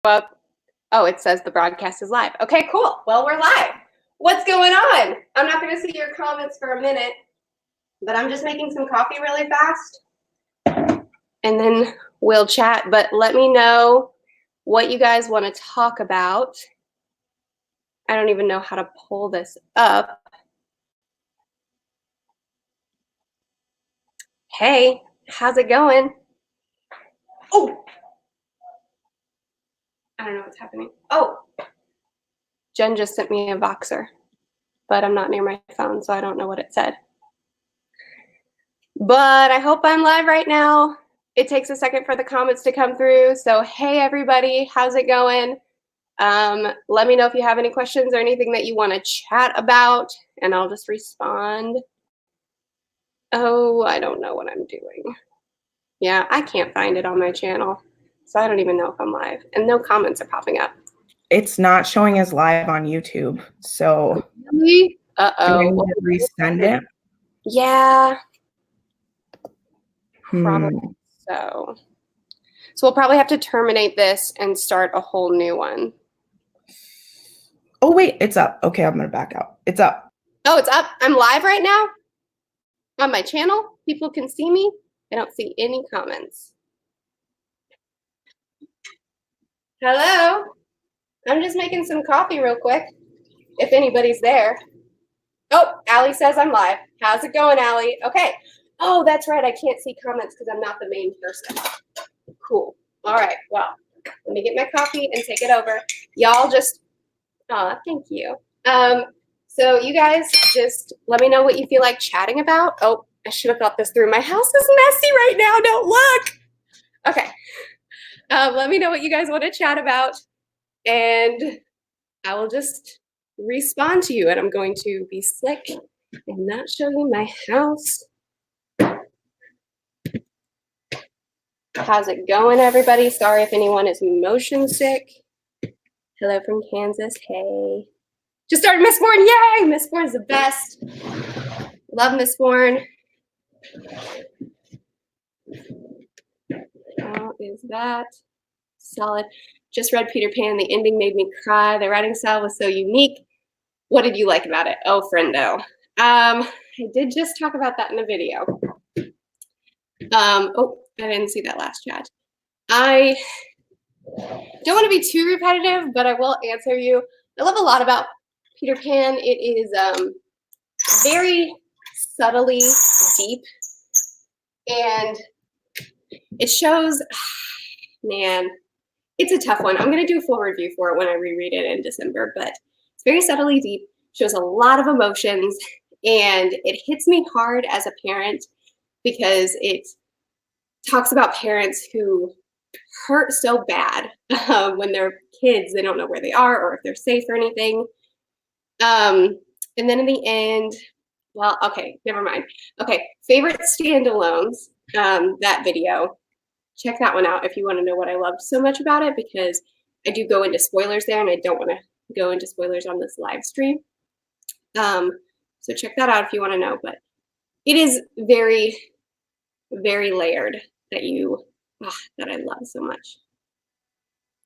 up. Oh, it says the broadcast is live. Okay, cool. Well, we're live. What's going on? I'm not going to see your comments for a minute, but I'm just making some coffee really fast, and then we'll chat. But let me know what you guys want to talk about. I don't even know how to pull this up. Hey, how's it going? Oh, I don't know what's happening. Oh, Jen just sent me a Voxer, but I'm not near my phone, so I don't know what it said. But I hope I'm live right now. It takes a second for the comments to come through. So, hey, everybody, how's it going? Let me know if you have any questions or anything that you want to chat about, and I'll just respond. Oh, I don't know what I'm doing. Yeah, I can't find it on my channel, so I don't even know if I'm live, and no comments are popping up. It's not showing as live on YouTube, so really? Uh-oh. Do I need to resend it? Yeah. Probably so. So we'll probably have to terminate this and start a whole new one. Oh, wait, it's up. Okay, I'm going to back out. It's up. Oh, it's up. I'm live right now on my channel. People can see me. I don't see any comments. Hello. I'm just making some coffee real quick, if anybody's there. Oh, Allie says I'm live. How's it going, Allie? Okay. Oh, that's right. I can't see comments because I'm not the main person. Cool. All right. Well, let me get my coffee and take it over. Y'all just, thank you. So you guys just let me know what you feel like chatting about. Oh, I should have thought this through. My house is messy right now. Don't look. Okay. Let me know what you guys want to chat about, and I will just respond to you. And I'm going to be slick and not show you my house. How's it going, everybody? Sorry if anyone is motion sick. Hello from Kansas. Hey. Just started Miss Bourne. Yay! Miss Bourne's the best. Love Miss Bourne. How is that? Solid. Just read Peter Pan. The ending made me cry. The writing style was so unique. What did you like about it? Oh, friendo. I did just talk about that in a video. Oh, I didn't see that last chat. I don't want to be too repetitive, but I will answer you. I love a lot about Peter Pan. It is very subtly deep, and it shows, man, it's a tough one. I'm going to do a full review for it when I reread it in December, but it's very subtly deep, shows a lot of emotions, and it hits me hard as a parent because it talks about parents who hurt so bad when they're kids. They don't know where they are or if they're safe or anything. And then in the end, well, okay, never mind. Okay, favorite standalones, that video. Check that one out if you want to know what I loved so much about it, because I do go into spoilers there, and I don't want to go into spoilers on this live stream. So check that out if you want to know. But it is very, very layered that I love so much.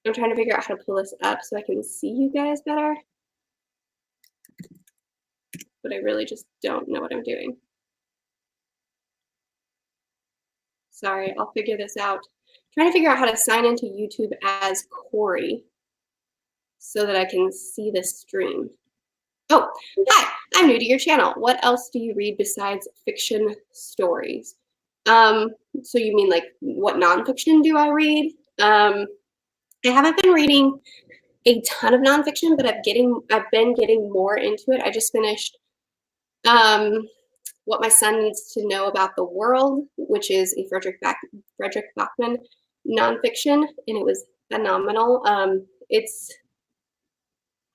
I'm trying to figure out how to pull this up so I can see you guys better. But I really just don't know what I'm doing. Sorry, I'll figure this out. I'm trying to figure out how to sign into YouTube as Corey so that I can see the stream. Oh, hi, I'm new to your channel. What else do you read besides fiction stories? So you mean like what nonfiction do I read? I haven't been reading a ton of nonfiction, but I've been getting more into it. I just finished What My Son Needs to Know About the World, which is a Frederick Bachman nonfiction, and it was phenomenal.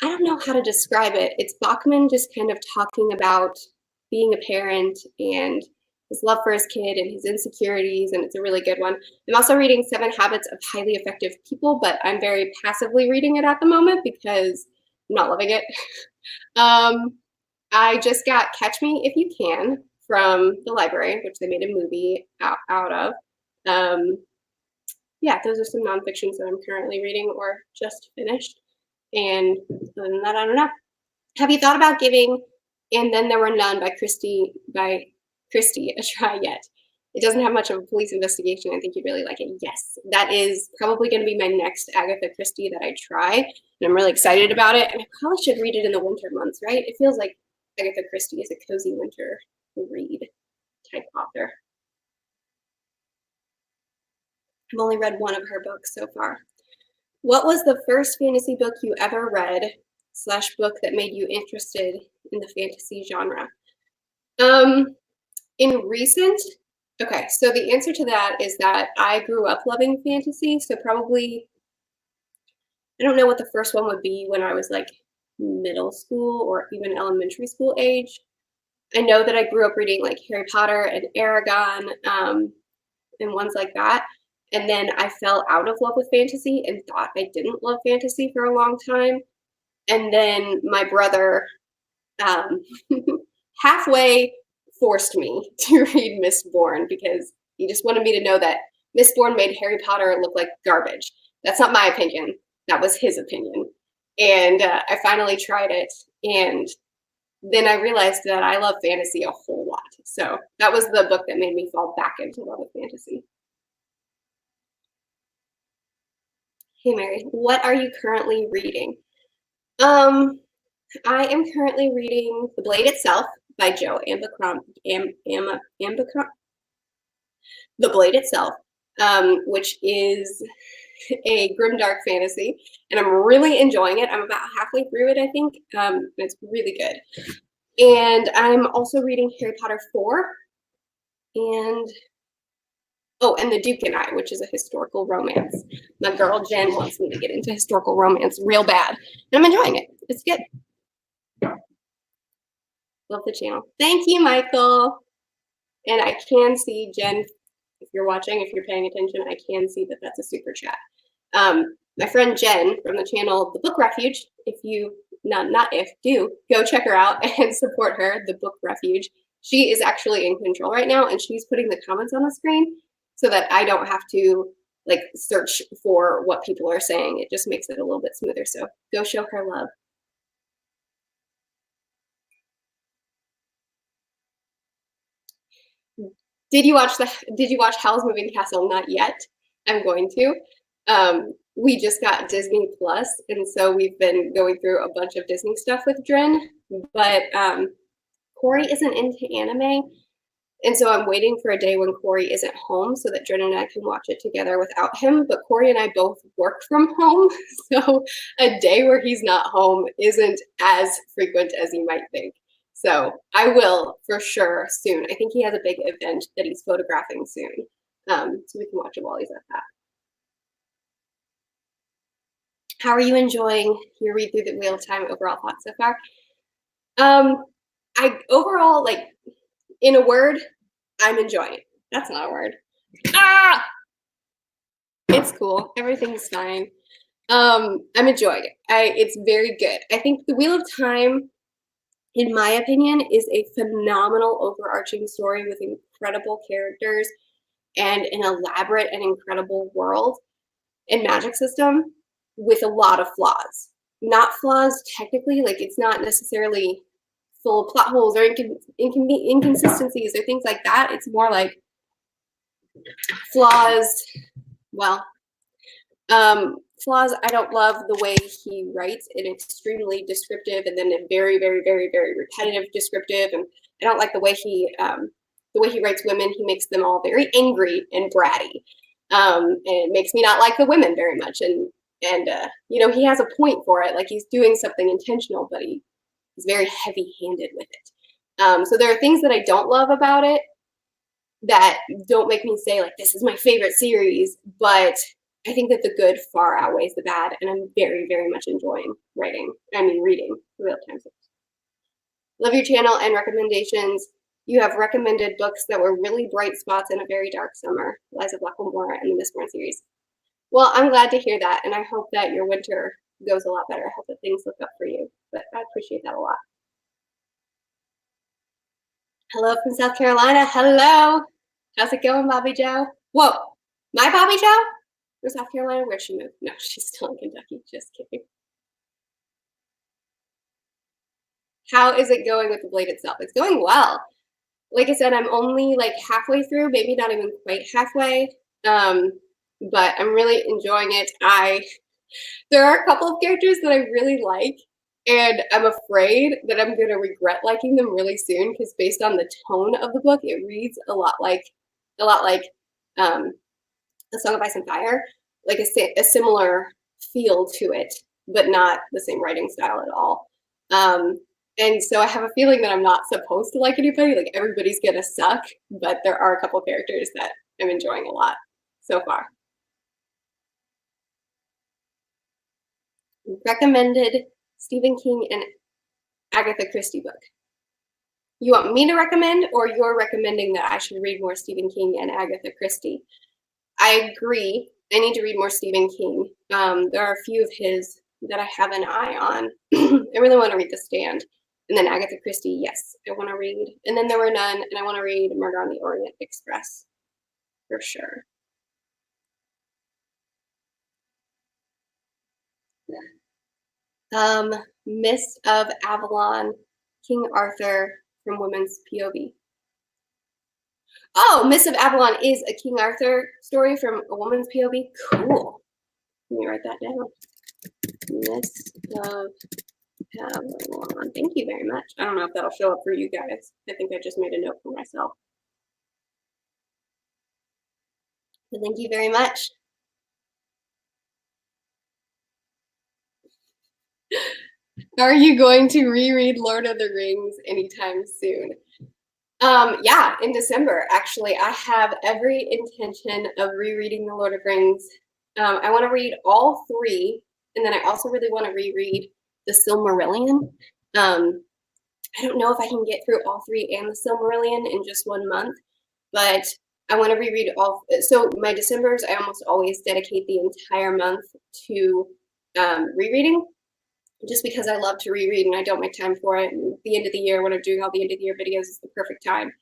I don't know how to describe it. It's Bachman just kind of talking about being a parent and his love for his kid and his insecurities, and it's a really good one. I'm also reading 7 Habits of Highly Effective People, but I'm very passively reading it at the moment because I'm not loving it. I just got Catch Me If You Can from the library, which they made a movie out of. yeah, those are some nonfictions that I'm currently reading or just finished. And other than that, I don't know. Have you thought about giving And Then There Were None by Christie a try yet? It doesn't have much of a police investigation. I think you'd really like it. Yes, that is probably going to be my next Agatha Christie that I try. And I'm really excited about it. And I probably should read it in the winter months, right? It feels like Agatha Christie is a cozy winter read type author. I've only read one of her books so far. What was the first fantasy book you ever read / book that made you interested in the fantasy genre? In recent, okay, so the answer to that is that I grew up loving fantasy, so probably, I don't know what the first one would be when I was like middle school or even elementary school age. I know that I grew up reading like Harry Potter and Aragon and ones like that. And then I fell out of love with fantasy and thought I didn't love fantasy for a long time. And then my brother halfway forced me to read Mistborn because he just wanted me to know that Mistborn made Harry Potter look like garbage. That's not my opinion. That was his opinion. And I finally tried it. And then I realized that I love fantasy a whole lot. So that was the book that made me fall back into love with fantasy. Hey, Mary, what are you currently reading? I am currently reading The Blade Itself by Joe Ambacrom. The Blade Itself, which is a grimdark fantasy, and I'm really enjoying it. I'm about halfway through it, I think. It's really good. And I'm also reading Harry Potter 4, and The Duke and I, which is a historical romance. My girl Jen wants me to get into historical romance real bad, and I'm enjoying it. It's good. Love the channel. Thank you, Michael. And I can see, Jen, if you're watching, if you're paying attention, I can see that that's a super chat. My friend Jen from the channel The Book Refuge, do go check her out and support her, The Book Refuge. She is actually in control right now, and she's putting the comments on the screen so that I don't have to like search for what people are saying. It just makes it a little bit smoother. So go show her love. Did you watch Howl's Moving Castle? Not yet. I'm going to. We just got Disney Plus, and so we've been going through a bunch of Disney stuff with Dren, but Corey isn't into anime, and so I'm waiting for a day when Corey isn't home so that Dren and I can watch it together without him. But Corey and I both work from home, so a day where he's not home isn't as frequent as you might think. So I will for sure soon. I think he has a big event that he's photographing soon, so we can watch it while he's at that. How are you enjoying your read through the Wheel of Time? Overall thoughts so far? I overall, like, in a word, I'm enjoying it. That's not a word. Ah! It's cool. Everything's fine. I'm enjoying it. It's very good. I think the Wheel of Time, in my opinion, is a phenomenal overarching story with incredible characters and an elaborate and incredible world and magic system with a lot of flaws. Not flaws technically, like it's not necessarily full of plot holes or inconsistencies or things like that. It's more like flaws, flaws. I don't love the way he writes an extremely descriptive and then a very, very, very, very repetitive descriptive. And I don't like the way he writes women. He makes them all very angry and bratty. And it makes me not like the women very much. And he has a point for it. Like he's doing something intentional, but he's very heavy-handed with it. So there are things that I don't love about it that don't make me say like, this is my favorite series, but I think that the good far outweighs the bad, and I'm very, very much enjoying reading Real Time. Love your channel and recommendations. You have recommended books that were really bright spots in a very dark summer, Liza Blackmore and the Mistborn series. Well, I'm glad to hear that, and I hope that your winter goes a lot better. I hope that things look up for you, but I appreciate that a lot. Hello from South Carolina. Hello. How's it going, Bobby Joe? Whoa, my Bobby Joe? or South Carolina. Where she moved? No, she's still in Kentucky. Just kidding. How is it going with the blade itself? It's going well. Like I said, I'm only like halfway through, maybe not even quite halfway. But I'm really enjoying it. There are a couple of characters that I really like, and I'm afraid that I'm gonna regret liking them really soon because based on the tone of the book, it reads a lot like A Song of Ice and Fire, like a similar feel to it, but not the same writing style at all. And so I have a feeling that I'm not supposed to like anybody, like everybody's gonna suck, but there are a couple characters that I'm enjoying a lot so far. Recommended Stephen King and Agatha Christie book. You want me to recommend, or you're recommending that I should read more Stephen King and Agatha Christie? I agree. I need to read more Stephen King. There are a few of his that I have an eye on. I really want to read The Stand. And then Agatha Christie, yes, I want to read. And then There Were None, and I want to read Murder on the Orient Express, for sure. Mist of Avalon, King Arthur from Women's POV. Oh, Mist of Avalon is a King Arthur story from a woman's POV. Cool. Let me write that down. Mist of Avalon. Thank you very much. I don't know if that'll show up for you guys. I think I just made a note for myself. But thank you very much. Are you going to reread Lord of the Rings anytime soon? Yeah, in December, actually. I have every intention of rereading the Lord of the Rings. I want to read all three, and then I also really want to reread the Silmarillion. I don't know if I can get through all three and the Silmarillion in just 1 month, but I want to reread all. So my Decembers, I almost always dedicate the entire month to rereading, just because I love to reread and I don't make time for it. And the end of the year, when I'm doing all the end of the year videos, is the perfect time.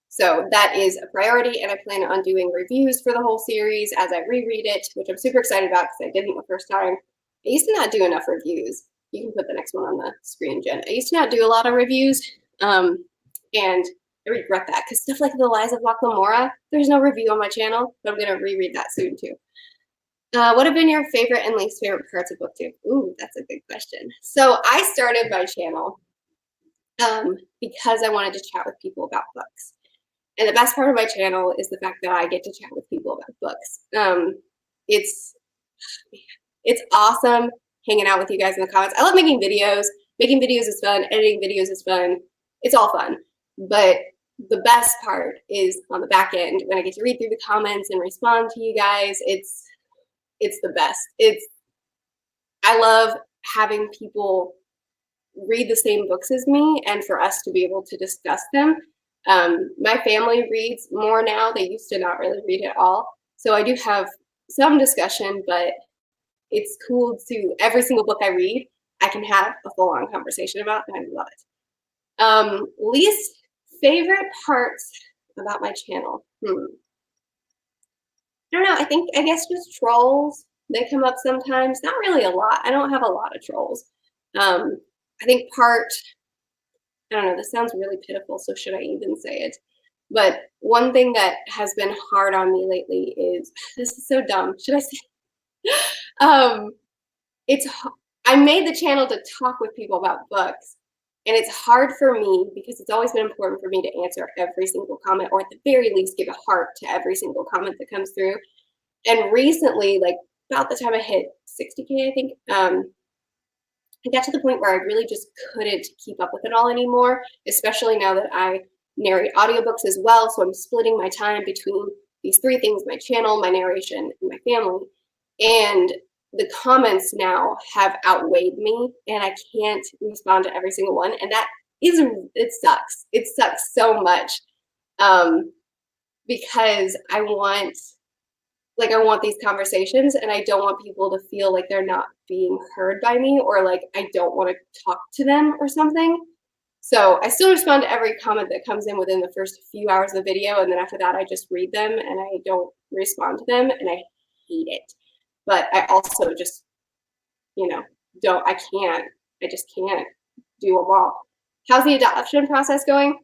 So that is a priority, and I plan on doing reviews for the whole series as I reread it, which I'm super excited about because I didn't the first time. I used to not do enough reviews. You can put the next one on the screen, Jen. I used to not do a lot of reviews, and I regret that because stuff like The Lies of Locke Lamora, there's no review on my channel, but I'm going to reread that soon too. What have been your favorite and least favorite parts of Booktube? Ooh, that's a good question. So I started my channel because I wanted to chat with people about books. And the best part of my channel is the fact that I get to chat with people about books. It's awesome hanging out with you guys in the comments. I love making videos. Making videos is fun. Editing videos is fun. It's all fun. But the best part is on the back end when I get to read through the comments and respond to you guys. It's the best. I love having people read the same books as me and for us to be able to discuss them. My family reads more now. They used to not really read at all. So I do have some discussion, but it's cool to, every single book I read, I can have a full-on conversation about, and I love it. Least favorite parts about my channel. I don't know. I guess just trolls. They come up sometimes. Not really a lot. I don't have a lot of trolls. I think I don't know, this sounds really pitiful, so should I even say it? But one thing that has been hard on me lately is, this is so dumb. Should I say? I made the channel to talk with people about books, and it's hard for me because it's always been important for me to answer every single comment, or at the very least give a heart to every single comment that comes through. And recently, like about the time I hit 60K, I think, I got to the point where I really just couldn't keep up with it all anymore, especially now that I narrate audiobooks as well. So I'm splitting my time between these three things: my channel, my narration, and my family. And the comments now have outweighed me, and I can't respond to every single one. And it sucks. It sucks so much because I want these conversations, and I don't want people to feel like they're not being heard by me, or like I don't want to talk to them or something. So I still respond to every comment that comes in within the first few hours of the video, and then after that I just read them and I don't respond to them, and I hate it. but I also just, I just can't do them all. How's the adoption process going?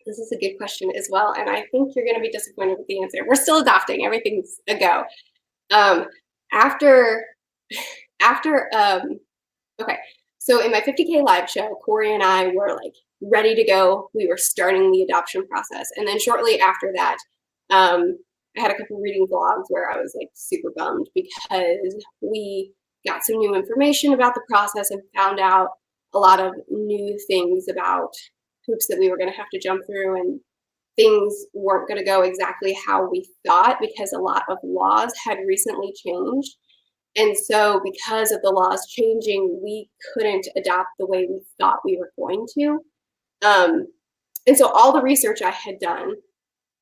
This is a good question as well, and I think you're going to be disappointed with the answer. We're still adopting. Everything's a go. Okay, so in my 50K live show, Corey and I were like ready to go. We were starting the adoption process, and then shortly after that, I had a couple reading vlogs where I was like super bummed because we got some new information about the process and found out a lot of new things about hoops that we were going to have to jump through, and things weren't going to go exactly how we thought because a lot of laws had recently changed. And so because of the laws changing, we couldn't adopt the way we thought we were going to. And so all the research I had done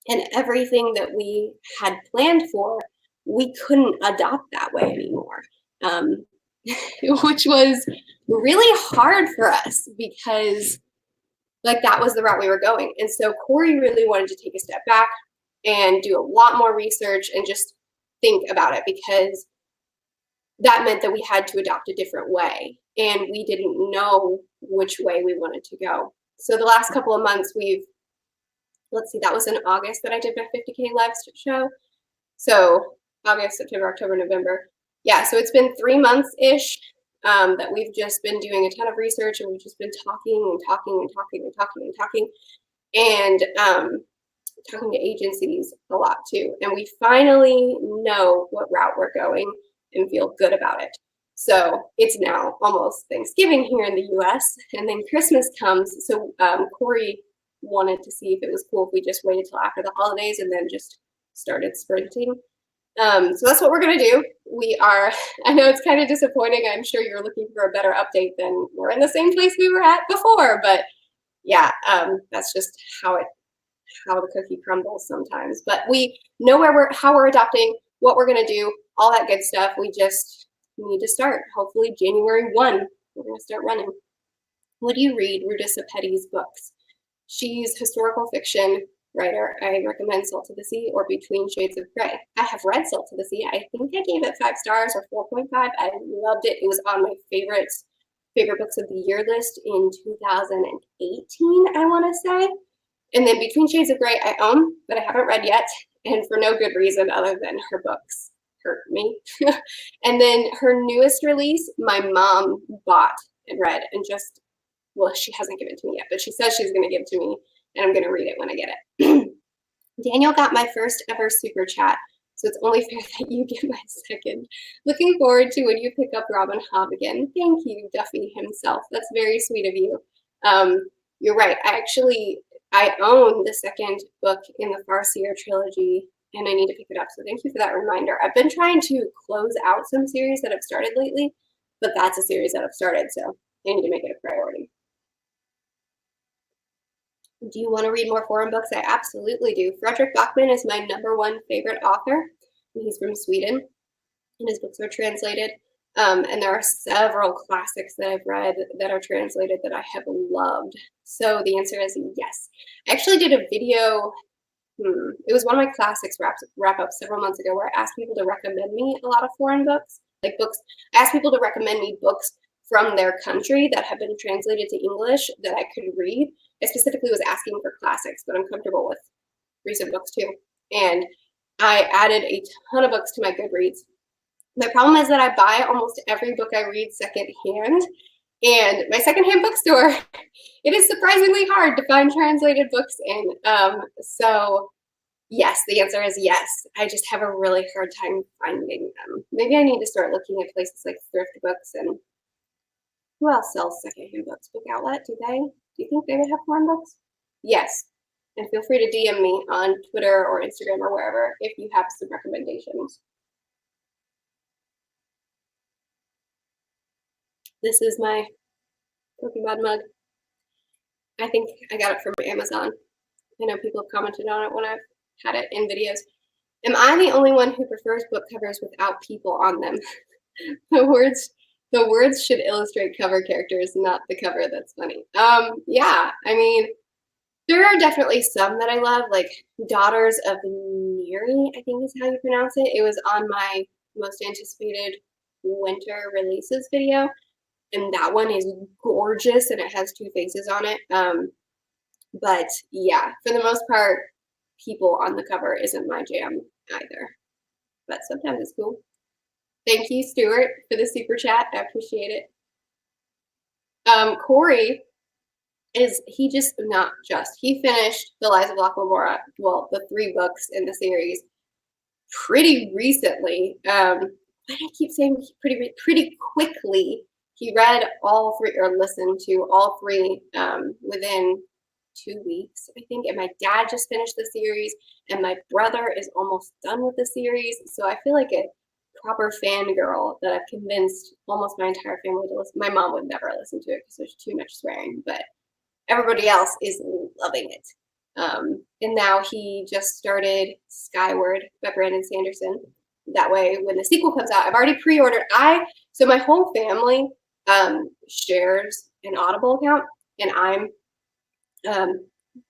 and everything that we had planned for, we couldn't adopt that way anymore, which was really hard for us because like that was the route we were going. And so Corey really wanted to take a step back and do a lot more research and just think about it, because that meant that we had to adopt a different way, and we didn't know which way we wanted to go. So the last couple of months that was in August that I did my 50K live show. So August, September, October, November. Yeah, so it's been 3 months-ish that we've just been doing a ton of research, and we've just been talking and talking to agencies a lot too. And we finally know what route we're going and feel good about it. So it's now almost Thanksgiving here in the US, and then Christmas comes. So Corey wanted to see if it was cool if we just waited till after the holidays and then just started sprinting. So that's what we're gonna do. I know it's kind of disappointing. I'm sure you're looking for a better update than we're in the same place we were at before, but yeah, that's just how the cookie crumbles sometimes. But we know how we're adopting, what we're gonna do, all that good stuff. We just need to start. Hopefully January 1, we're gonna start running. Would you read Rudissa Petty's books? She's historical fiction writer. I recommend Salt of the Sea or Between Shades of Grey. I have read Salt of the Sea. I think I gave it 5 stars or 4.5. I loved it. It was on my favorite books of the year list in 2018, I want to say. And then Between Shades of Grey I own, but I haven't read yet, and for no good reason other than her books hurt me. And then her newest release, my mom bought and read, and she hasn't given it to me yet, but she says she's going to give it to me, and I'm going to read it when I get it. Daniel got my first ever super chat, so it's only fair that you get my second. Looking forward to when you pick up Robin Hobb again. Thank you, Duffy himself. That's very sweet of you. You're right. I own the second book in the Farseer trilogy, and I need to pick it up. So thank you for that reminder. I've been trying to close out some series that I've started lately, but that's a series that I've started, so I need to make it a priority. Do you want to read more foreign books? I absolutely do. Fredrik Backman is my #1 favorite author. He's from Sweden, and his books are translated. And there are several classics that I've read that are translated that I have loved. So the answer is yes. I actually did a video. It was one of my classics wrap-ups several months ago where I asked people to recommend me a lot of foreign books, like books. I asked people to recommend me books from their country that have been translated to English that I could read. I specifically was asking for classics, but I'm comfortable with recent books too. And I added a ton of books to my Goodreads. My problem is that I buy almost every book I read secondhand, and my secondhand bookstore, it is surprisingly hard to find translated books in. So yes, the answer is yes. I just have a really hard time finding them. Maybe I need to start looking at places like Thrift Books, and who else sells secondhand books? Book Outlet, do you think they would have foreign books? Yes. And feel free to DM me on Twitter or Instagram or wherever if you have some recommendations. This is my Pokemon mug. I think I got it from Amazon. I know people have commented on it when I've had it in videos. Am I the only one who prefers book covers without people on them? The words should illustrate cover characters, not the cover that's funny. Yeah, I mean, there are definitely some that I love, like Daughters of Neri, I think is how you pronounce it. It was on my most anticipated winter releases video. And that one is gorgeous and it has 2 faces on it. But yeah, for the most part, people on the cover isn't my jam either. But sometimes it's cool. Thank you, Stuart, for the super chat. I appreciate it. Corey he finished The Lies of Locke Lamora, well, the 3 books in the series pretty recently. Why do I keep saying pretty quickly? He read all 3 or listened to all 3 within 2 weeks, I think. And my dad just finished the series, and my brother is almost done with the series. So I feel like a proper fangirl that I've convinced almost my entire family to listen. My mom would never listen to it because there's too much swearing, but everybody else is loving it. And now he just started Skyward by Brandon Sanderson. That way, when the sequel comes out, I've already pre-ordered. So my whole family shares an Audible account, and I'm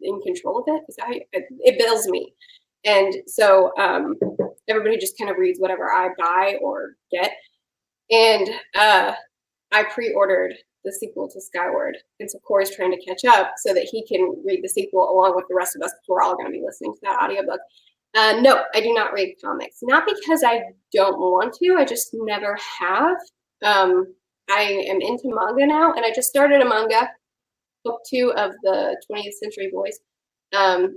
in control of it because it bills me. And so everybody just kind of reads whatever I buy or get. And I pre-ordered the sequel to Skyward. And so Corey's trying to catch up so that he can read the sequel along with the rest of us, because we're all going to be listening to that audiobook. No, I do not read comics. Not because I don't want to, I just never have. I am into manga now, and I just started a manga, book 2 of the 20th Century Boys,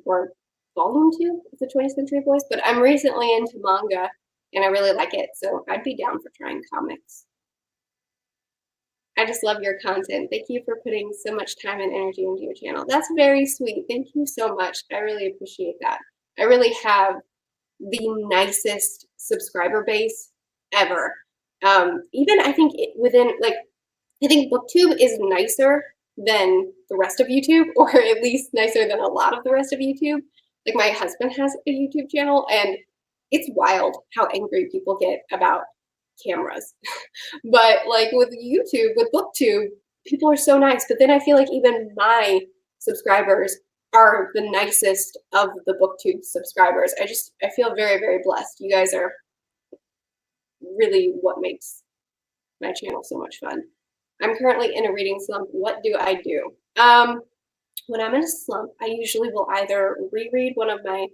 or volume 2 of the 20th Century Boys, but I'm recently into manga, and I really like it, so I'd be down for trying comics. I just love your content. Thank you for putting so much time and energy into your channel. That's very sweet. Thank you so much. I really appreciate that. I really have the nicest subscriber base ever. Even I think I think Booktube is nicer than the rest of YouTube, or at least nicer than a lot of the rest of YouTube. Like, my husband has a YouTube channel, and it's wild how angry people get about cameras. But like with YouTube, with Booktube, people are so nice. But then I feel like even my subscribers are the nicest of the Booktube subscribers. I feel very, very blessed. You guys are really what makes my channel so much fun. I'm currently in a reading slump. What do I do? When I'm in a slump, I usually will either reread one of my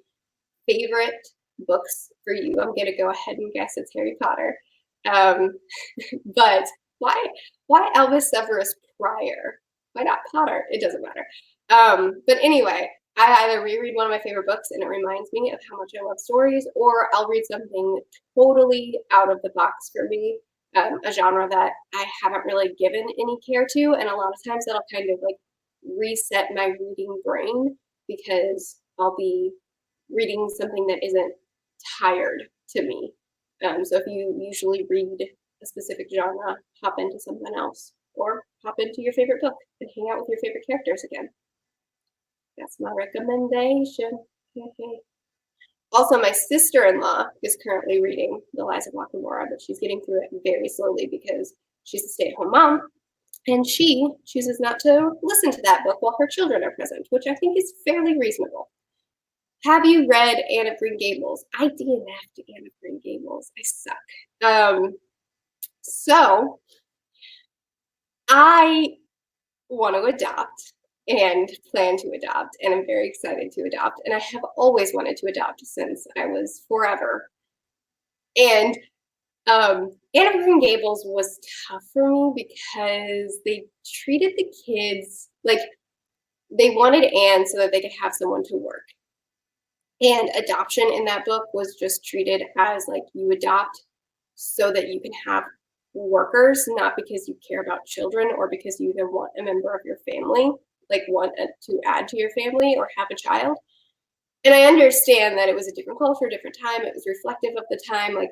favorite books. For you, I'm gonna go ahead and guess it's Harry Potter. But why Albus Severus Prior? Why not Potter? It doesn't matter. But anyway, I either reread one of my favorite books and it reminds me of how much I love stories, or I'll read something totally out of the box for me, a genre that I haven't really given any care to, and a lot of times that'll kind of like reset my reading brain, because I'll be reading something that isn't tired to me. So if you usually read a specific genre, hop into something else, or hop into your favorite book and hang out with your favorite characters again. That's my recommendation. Also, my sister-in-law is currently reading The Lies of Locke Lamora, but she's getting through it very slowly because she's a stay-at-home mom, and she chooses not to listen to that book while her children are present, which I think is fairly reasonable. Have you read Anne of Green Gables? I DNF'd Anne of Green Gables. I suck. So I want to adopt and plan to adopt, and I'm very excited to adopt, and I have always wanted to adopt since I was forever. And Anne of Green Gables was tough for me because they treated the kids like they wanted Anne so that they could have someone to work. And adoption in that book was just treated as like, you adopt so that you can have workers, not because you care about children or because you even want a member of your family, like want to add to your family or have a child. And I understand that it was a different culture, different time. It was reflective of the time. Like,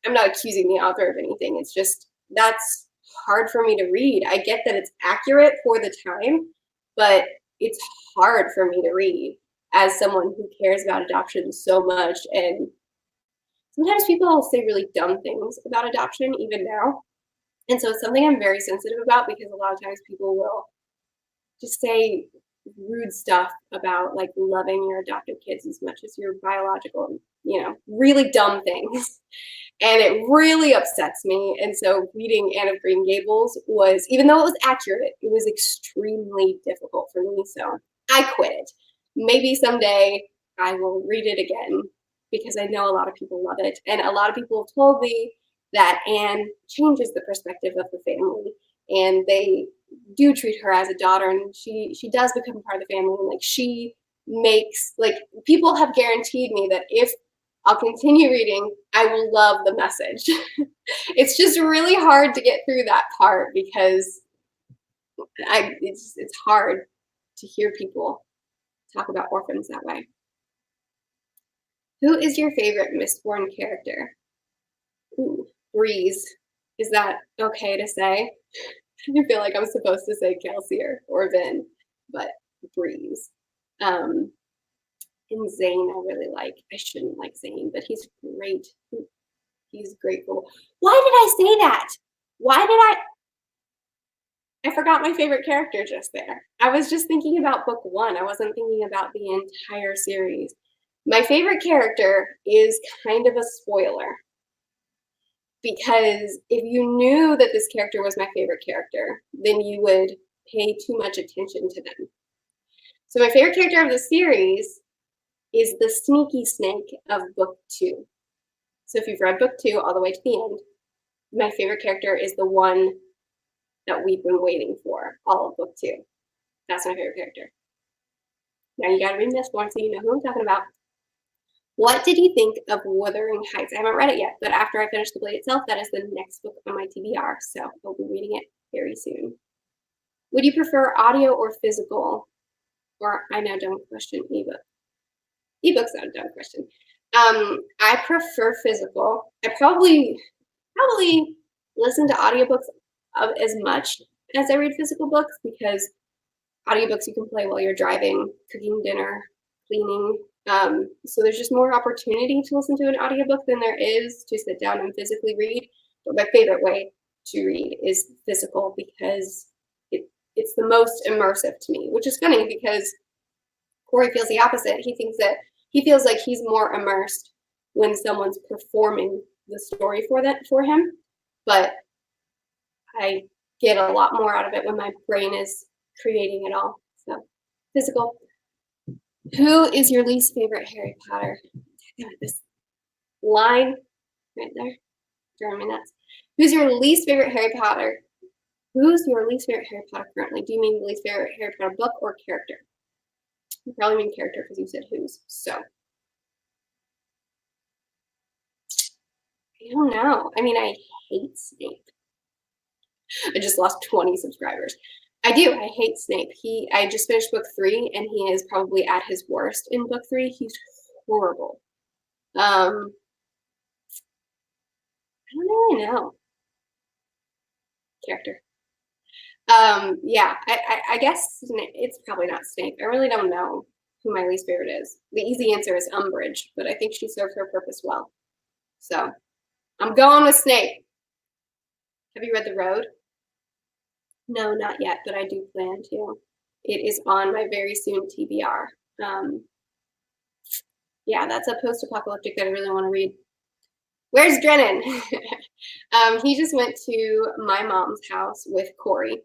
I'm not accusing the author of anything. It's just, that's hard for me to read. I get that it's accurate for the time, but it's hard for me to read as someone who cares about adoption so much. And sometimes people say really dumb things about adoption, even now. And so it's something I'm very sensitive about, because a lot of times people will just say rude stuff about like loving your adopted kids as much as your biological, really dumb things. And it really upsets me. And so reading Anne of Green Gables was, even though it was accurate, it was extremely difficult for me. So I quit it. Maybe someday I will read it again because I know a lot of people love it. And a lot of people have told me that Anne changes the perspective of the family, and they do treat her as a daughter, and she does become part of the family. And like she makes, like, people have guaranteed me that if I'll continue reading, I will love the message. It's just really hard to get through that part because it's hard to hear people talk about orphans that way. Who is your favorite Mistborn character? Ooh, Breeze. Is that okay to say? I feel like I'm supposed to say Kelsey or Vin, but Breeze. And Zane I really like. I shouldn't like Zane, but he's great. He's grateful. Why did I say that? Why did I forgot my favorite character just there. I was just thinking about book 1. I wasn't thinking about the entire series. My favorite character is kind of a spoiler, because if you knew that this character was my favorite character, then you would pay too much attention to them. So my favorite character of the series is the sneaky snake of book 2. So if you've read book 2 all the way to the end, my favorite character is the one that we've been waiting for all of book 2. That's my favorite character. Now you gotta read Mistborn so you know who I'm talking about. What did you think of Wuthering Heights? I haven't read it yet, but after I finish the Blade itself, that is the next book on my TBR, so I'll be reading it very soon. Would you prefer audio or physical? Or, I know, dumb question, ebook. Ebook's not a dumb question. I prefer physical. I probably listen to audiobooks as much as I read physical books, because audiobooks you can play while you're driving, cooking dinner, cleaning. So there's just more opportunity to listen to an audiobook than there is to sit down and physically read. But my favorite way to read is physical, because it's the most immersive to me, which is funny because Corey feels the opposite. He feels like he's more immersed when someone's performing the story for him. But I get a lot more out of it when my brain is creating it all. So physical. Who is your least favorite Harry Potter? God, this line right there driving me nuts. Who's your least favorite Harry Potter? Who's your least favorite Harry Potter currently? Do you mean the least favorite Harry Potter book or character? You probably mean character because you said who's. So I don't know. I mean, I hate Snape. I just lost 20 subscribers. I do. I hate Snape. I just finished book 3, and he is probably at his worst in book 3. He's horrible. I don't really know. Character. Yeah, I guess it's probably not Snape. I really don't know who my least favorite is. The easy answer is Umbridge, but I think she serves her purpose well. So I'm going with Snape. Have you read The Road? No, not yet, but I do plan to. It is on my very soon TBR. Yeah, that's a post-apocalyptic that I really want to read. Where's Drennan? He just went to my mom's house with Corey.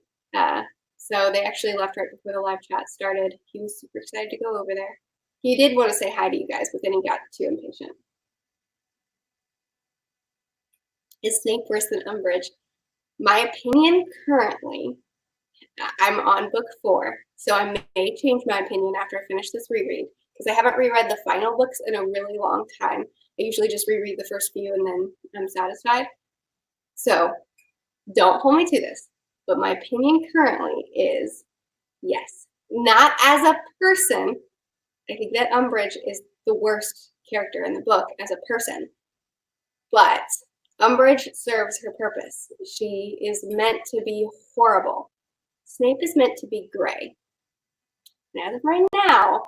So they actually left right before the live chat started. He was super excited to go over there. He did want to say hi to you guys, but then he got too impatient. Is Snape worse than Umbridge? My opinion currently, I'm on book 4, so I may change my opinion after I finish this reread, because I haven't reread the final books in a really long time. I usually just reread the first few and then I'm satisfied. So don't hold me to this, but my opinion currently is yes. Not as a person. I think that Umbridge is the worst character in the book as a person, but Umbridge serves her purpose. She is meant to be horrible. Snape is meant to be gray. And as of right now,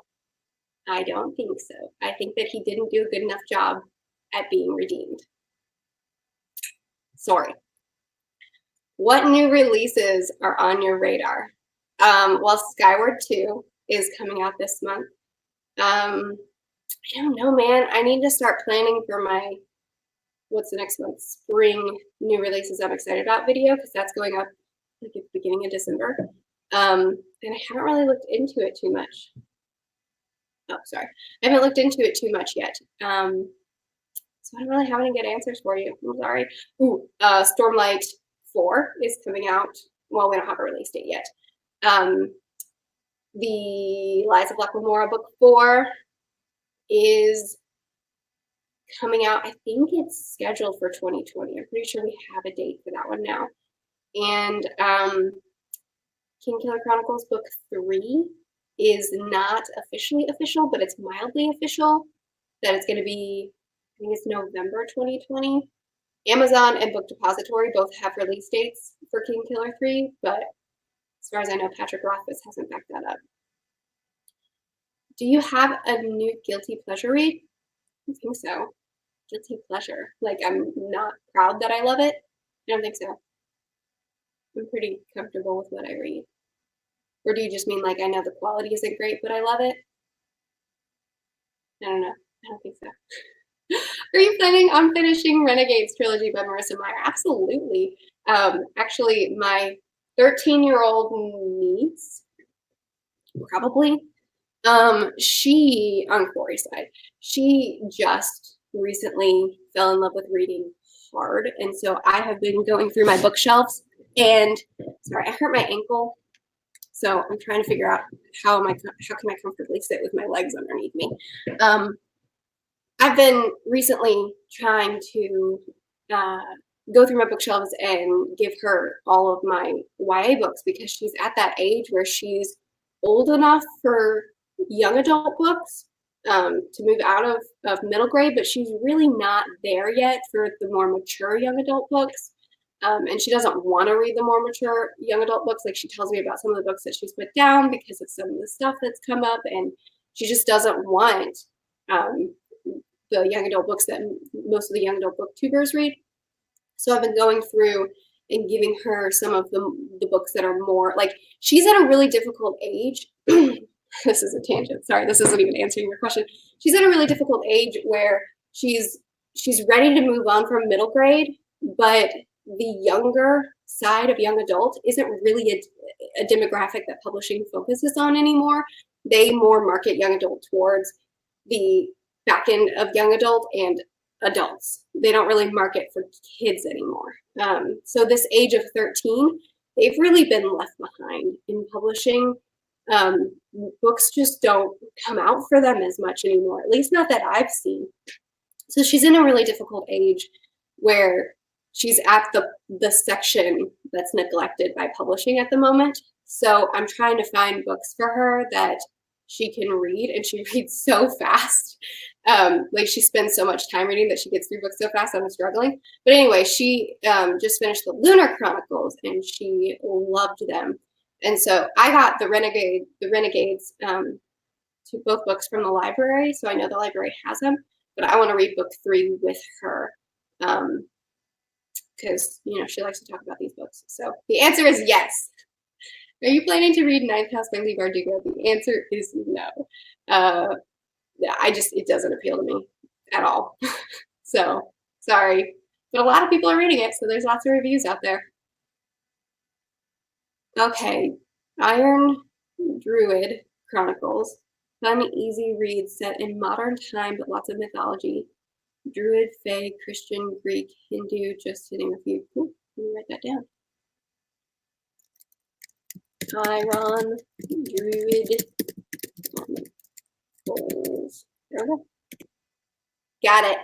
I don't think so. I think that he didn't do a good enough job at being redeemed. Sorry. What new releases are on your radar? Well, Skyward 2 is coming out this month. I don't know, man. I need to start planning for my what's the next month? Spring new releases I'm excited about video, because that's going up like at the beginning of December. And I haven't really looked into it too much. Oh, sorry. I haven't looked into it too much yet. So I don't really have any good answers for you. I'm sorry. Ooh, Stormlight 4 is coming out. Well, we don't have a release date yet. The Lies of Black Lamora book 4 is coming out. I think it's scheduled for 2020. I'm pretty sure we have a date for that one now. And Kingkiller Chronicles book 3 is not officially official, but it's mildly official that it's going to be, I think it's November 2020. Amazon and Book Depository both have release dates for Kingkiller 3, but as far as I know, Patrick Rothfuss hasn't backed that up. Do you have a new guilty pleasure read? I think so. Guilty pleasure. Like, I'm not proud that I love it. I don't think so. I'm pretty comfortable with what I read. Or do you just mean like I know the quality isn't great, but I love it? I don't know. I don't think so. Are you planning on finishing Renegades trilogy by Marissa Meyer? Absolutely. Actually, my 13-year-old niece, probably, she, on Corey's side, she just recently fell in love with reading hard. And so I have been going through my bookshelves and, sorry, I hurt my ankle. So I'm trying to figure out how can I comfortably sit with my legs underneath me. I've been recently trying to go through my bookshelves and give her all of my YA books, because she's at that age where she's old enough for young adult books to move out of middle grade, but she's really not there yet for the more mature young adult books. And she doesn't want to read the more mature young adult books. Like, she tells me about some of the books that she's put down because of some of the stuff that's come up, and she just doesn't want the young adult books that most of the young adult booktubers read. So I've been going through and giving her some of the books that are more, like, she's at a really difficult age. This is a tangent. Sorry, this isn't even answering your question. She's at a really difficult age where she's ready to move on from middle grade, but the younger side of young adult isn't really a demographic that publishing focuses on anymore. They more market young adult towards the back end of young adult and adults. They don't really market for kids anymore. So this age of 13, they've really been left behind in publishing. Books just don't come out for them as much anymore, at least not that I've seen. So she's in a really difficult age where she's at the section that's neglected by publishing at the moment. So I'm trying to find books for her that she can read, and she reads so fast. Like, she spends so much time reading that she gets through books so fast. I'm struggling. But anyway, she just finished the Lunar Chronicles, and she loved them. And so I got the Renegades, both books from the library. So I know the library has them, but I want to read book 3 with her. Because, you know, she likes to talk about these books. So the answer is yes. Are you planning to read Ninth House by Leigh Bardugo? The answer is no. Yeah, it doesn't appeal to me at all. So, sorry. But a lot of people are reading it, so there's lots of reviews out there. Okay, Iron Druid Chronicles. Fun, easy read set in modern time, but lots of mythology. Druid, Fae, Christian, Greek, Hindu, just to name a few. Ooh, let me write that down. Chiron, Druid, Chronicles. There we go. Got it.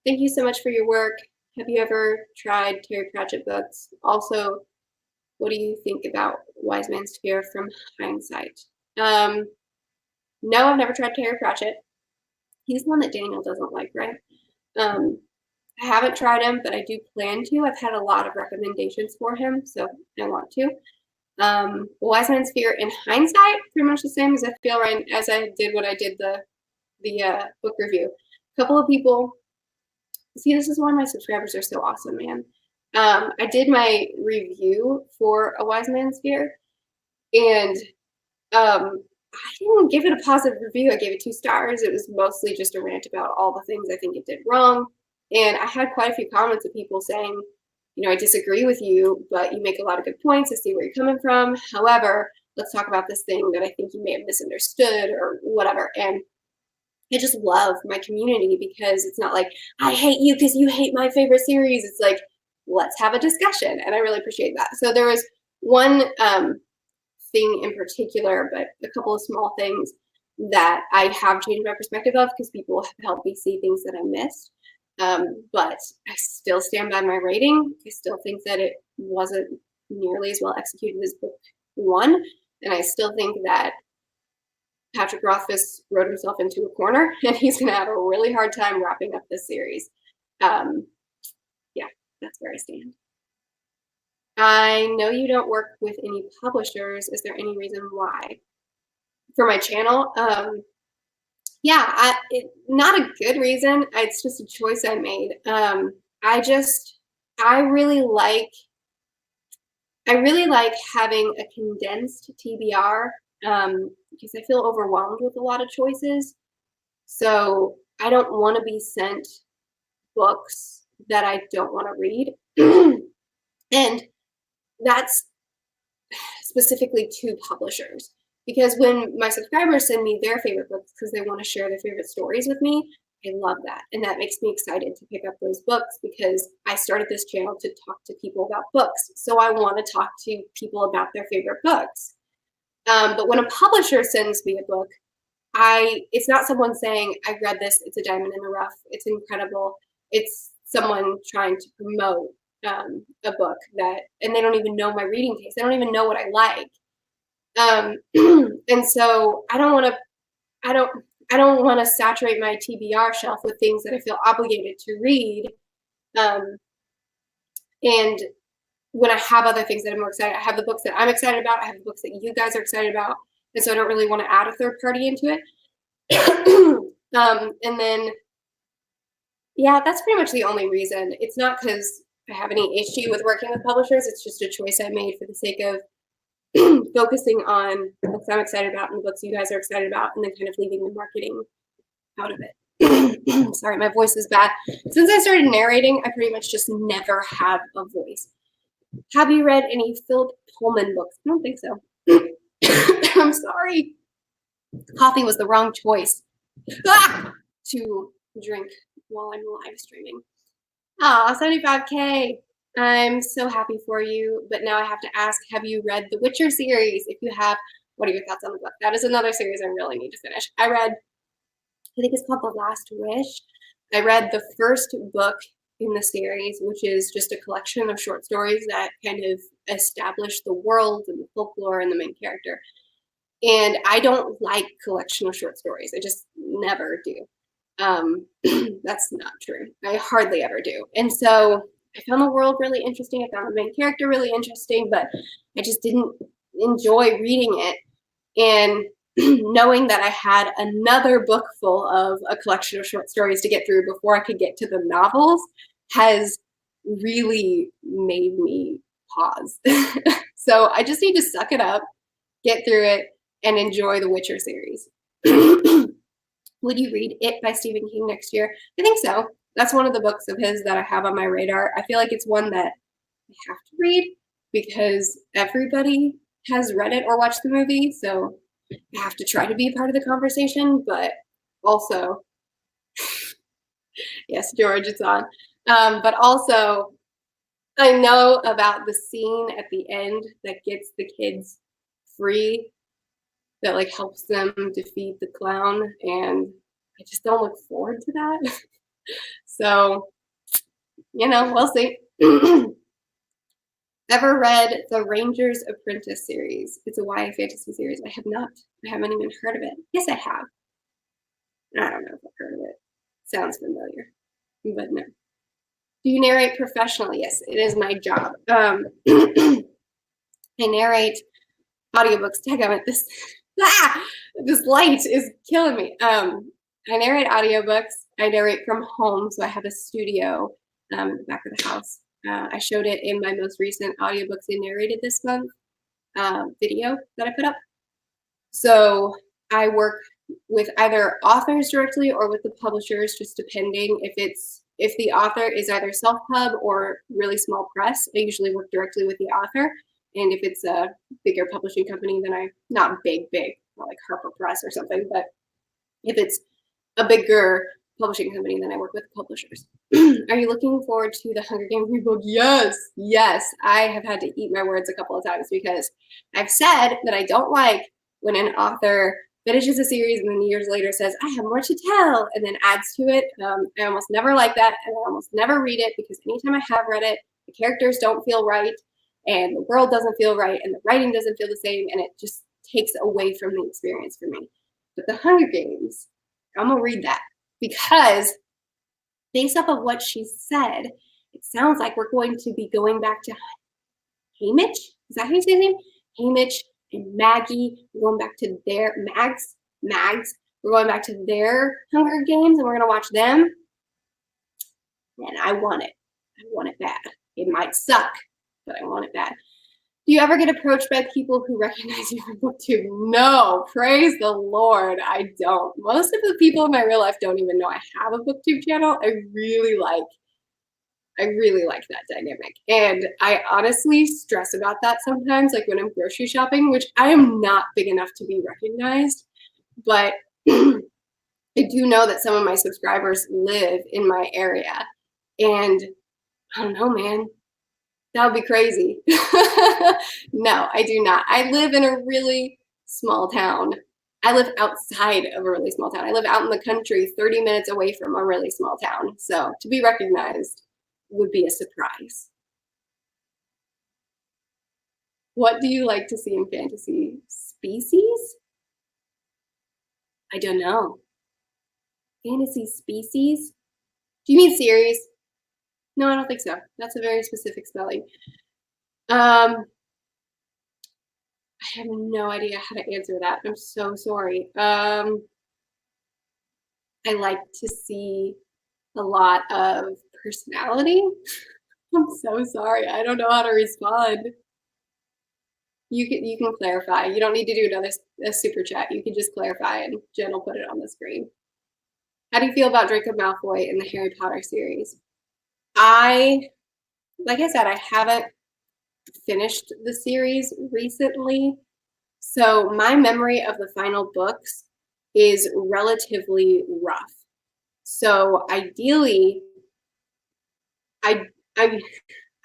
Thank you so much for your work. Have you ever tried Terry Pratchett books? Also, what do you think about Wise Man's Fear from hindsight? No, I've never tried Terry Pratchett. He's the one that Daniel doesn't like, right? I haven't tried him, but I do plan to. I've had a lot of recommendations for him, so I want to. Wise Man's Fear in hindsight, pretty much the same as I feel right as I did when I did the book review. A couple of people, see, this is why my subscribers are so awesome, man. I did my review for A Wise Man's Fear, and I didn't give it a positive review. I gave it 2 stars. It was mostly just a rant about all the things I think it did wrong. And I had quite a few comments of people saying, I disagree with you, but you make a lot of good points. I see where you're coming from. However, let's talk about this thing that I think you may have misunderstood or whatever. And I just love my community because it's not like, I hate you because you hate my favorite series. It's like, let's have a discussion. And I really appreciate that. So there was one thing in particular, but a couple of small things that I have changed my perspective of because people have helped me see things that I missed. But I still stand by my rating. I still think that it wasn't nearly as well executed as book 1. And I still think that Patrick Rothfuss wrote himself into a corner, and he's going to have a really hard time wrapping up this series. Yeah, that's where I stand. I know you don't work with any publishers. Is there any reason why? For my channel, yeah, not a good reason. It's just a choice I made. I really like having a condensed TBR because I feel overwhelmed with a lot of choices. So I don't want to be sent books that I don't want to read. And that's specifically to publishers. Because when my subscribers send me their favorite books because they want to share their favorite stories with me, I love that. And that makes me excited to pick up those books because I started this channel to talk to people about books. So I want to talk to people about their favorite books. But when a publisher sends me a book, it's not someone saying, I read this, it's a diamond in the rough, it's incredible. It's someone trying to promote a book and they don't even know my reading taste. They don't even know what I like. And so I don't want to saturate my TBR shelf with things that I feel obligated to read. And when I have other things that I'm more excited, I have the books that I'm excited about. I have the books that you guys are excited about. And so I don't really want to add a third party into it. And then, yeah, that's pretty much the only reason. It's not because I have any issue with working with publishers. It's just a choice I made for the sake of focusing on the books I'm excited about and the books you guys are excited about, and then kind of leaving the marketing out of it. Sorry, my voice is bad. Since I started narrating, I pretty much just never have a voice. Have you read any Philip Pullman books? I don't think so. I'm sorry. Coffee was the wrong choice to drink while I'm live streaming. 75K. I'm so happy for you, but now I have to ask, have you read the Witcher series? If you have, what are your thoughts on the book? That is another series I really need to finish. I think it's called The Last Wish. I read the first book in the series, which is just a collection of short stories that kind of establish the world and the folklore and the main character. And I don't like collection of short stories. I just never do. That's not true. I hardly ever do. And so I found the world really interesting. I found the main character really interesting, but I just didn't enjoy reading it. And knowing that I had another book full of a collection of short stories to get through before I could get to the novels has really made me pause. So I just need to suck it up, get through it, and enjoy the Witcher series. Would you read It by Stephen King next year? I think so. That's one of the books of his that I have on my radar. I feel like it's one that I have to read because everybody has read it or watched the movie. So I have to try to be a part of the conversation, but also, yes, George, it's on. But also, I know about the scene at the end that gets the kids free, that like helps them defeat the clown, and I just don't look forward to that. So, we'll see. Ever read the Ranger's Apprentice series? It's a YA fantasy series. I have not. I haven't even heard of it. Yes, I have. I don't know if I've heard of it. Sounds familiar, but no. Do you narrate professionally? Yes, it is my job. I narrate audiobooks. Daggone it, this light is killing me. I narrate audiobooks. I narrate from home, so I have a studio in the back of the house. I showed it in my most recent audiobooks I narrated this month video that I put up. So I work with either authors directly or with the publishers, just depending. If it's If the author is either self-pub or really small press, I usually work directly with the author. And if it's a bigger publishing company, then not big, not like Harper Press or something, but if it's a bigger publishing company, then I work with publishers. Are you looking forward to the Hunger Games rebook? Yes, yes. I have had to eat my words a couple of times because I've said that I don't like when an author finishes a series and then years later says, I have more to tell, and then adds to it. I almost never like that, and I almost never read it because anytime I have read it, the characters don't feel right, and the world doesn't feel right, and the writing doesn't feel the same, and it just takes away from the experience for me. But the Hunger Games, I'm gonna read that because based off of what she said, it sounds like we're going to be going back to Haymitch. Is that how you say his name? Haymitch and Maggie. We're going back to their Mags. We're going back to their Hunger Games, and we're gonna watch them. And I want it. I want it bad. It might suck, but I want it bad. Do you ever get approached by people who recognize you from Booktube? No, praise the Lord, I don't. Most of the people in my real life don't even know I have a Booktube channel. I really like that dynamic. And I honestly stress about that sometimes, like when I'm grocery shopping, which I am not big enough to be recognized, but I do know that some of my subscribers live in my area. And I don't know, man. That would be crazy. No, I do not. I live in a really small town. I live outside of a really small town. I live out in the country, 30 minutes away from a really small town. So to be recognized would be a surprise. What do you like to see in fantasy? Species? I don't know. Fantasy species? Do you mean series? No, I don't think so. That's a very specific spelling. I have no idea how to answer that. I'm so sorry. I like to see a lot of personality. I'm so sorry. I don't know how to respond. You can clarify. You don't need to do a super chat. You can just clarify and Jen will put it on the screen. How do you feel about Draco Malfoy in the Harry Potter series? Like I said, I haven't finished the series recently, so my memory of the final books is relatively rough. So ideally, I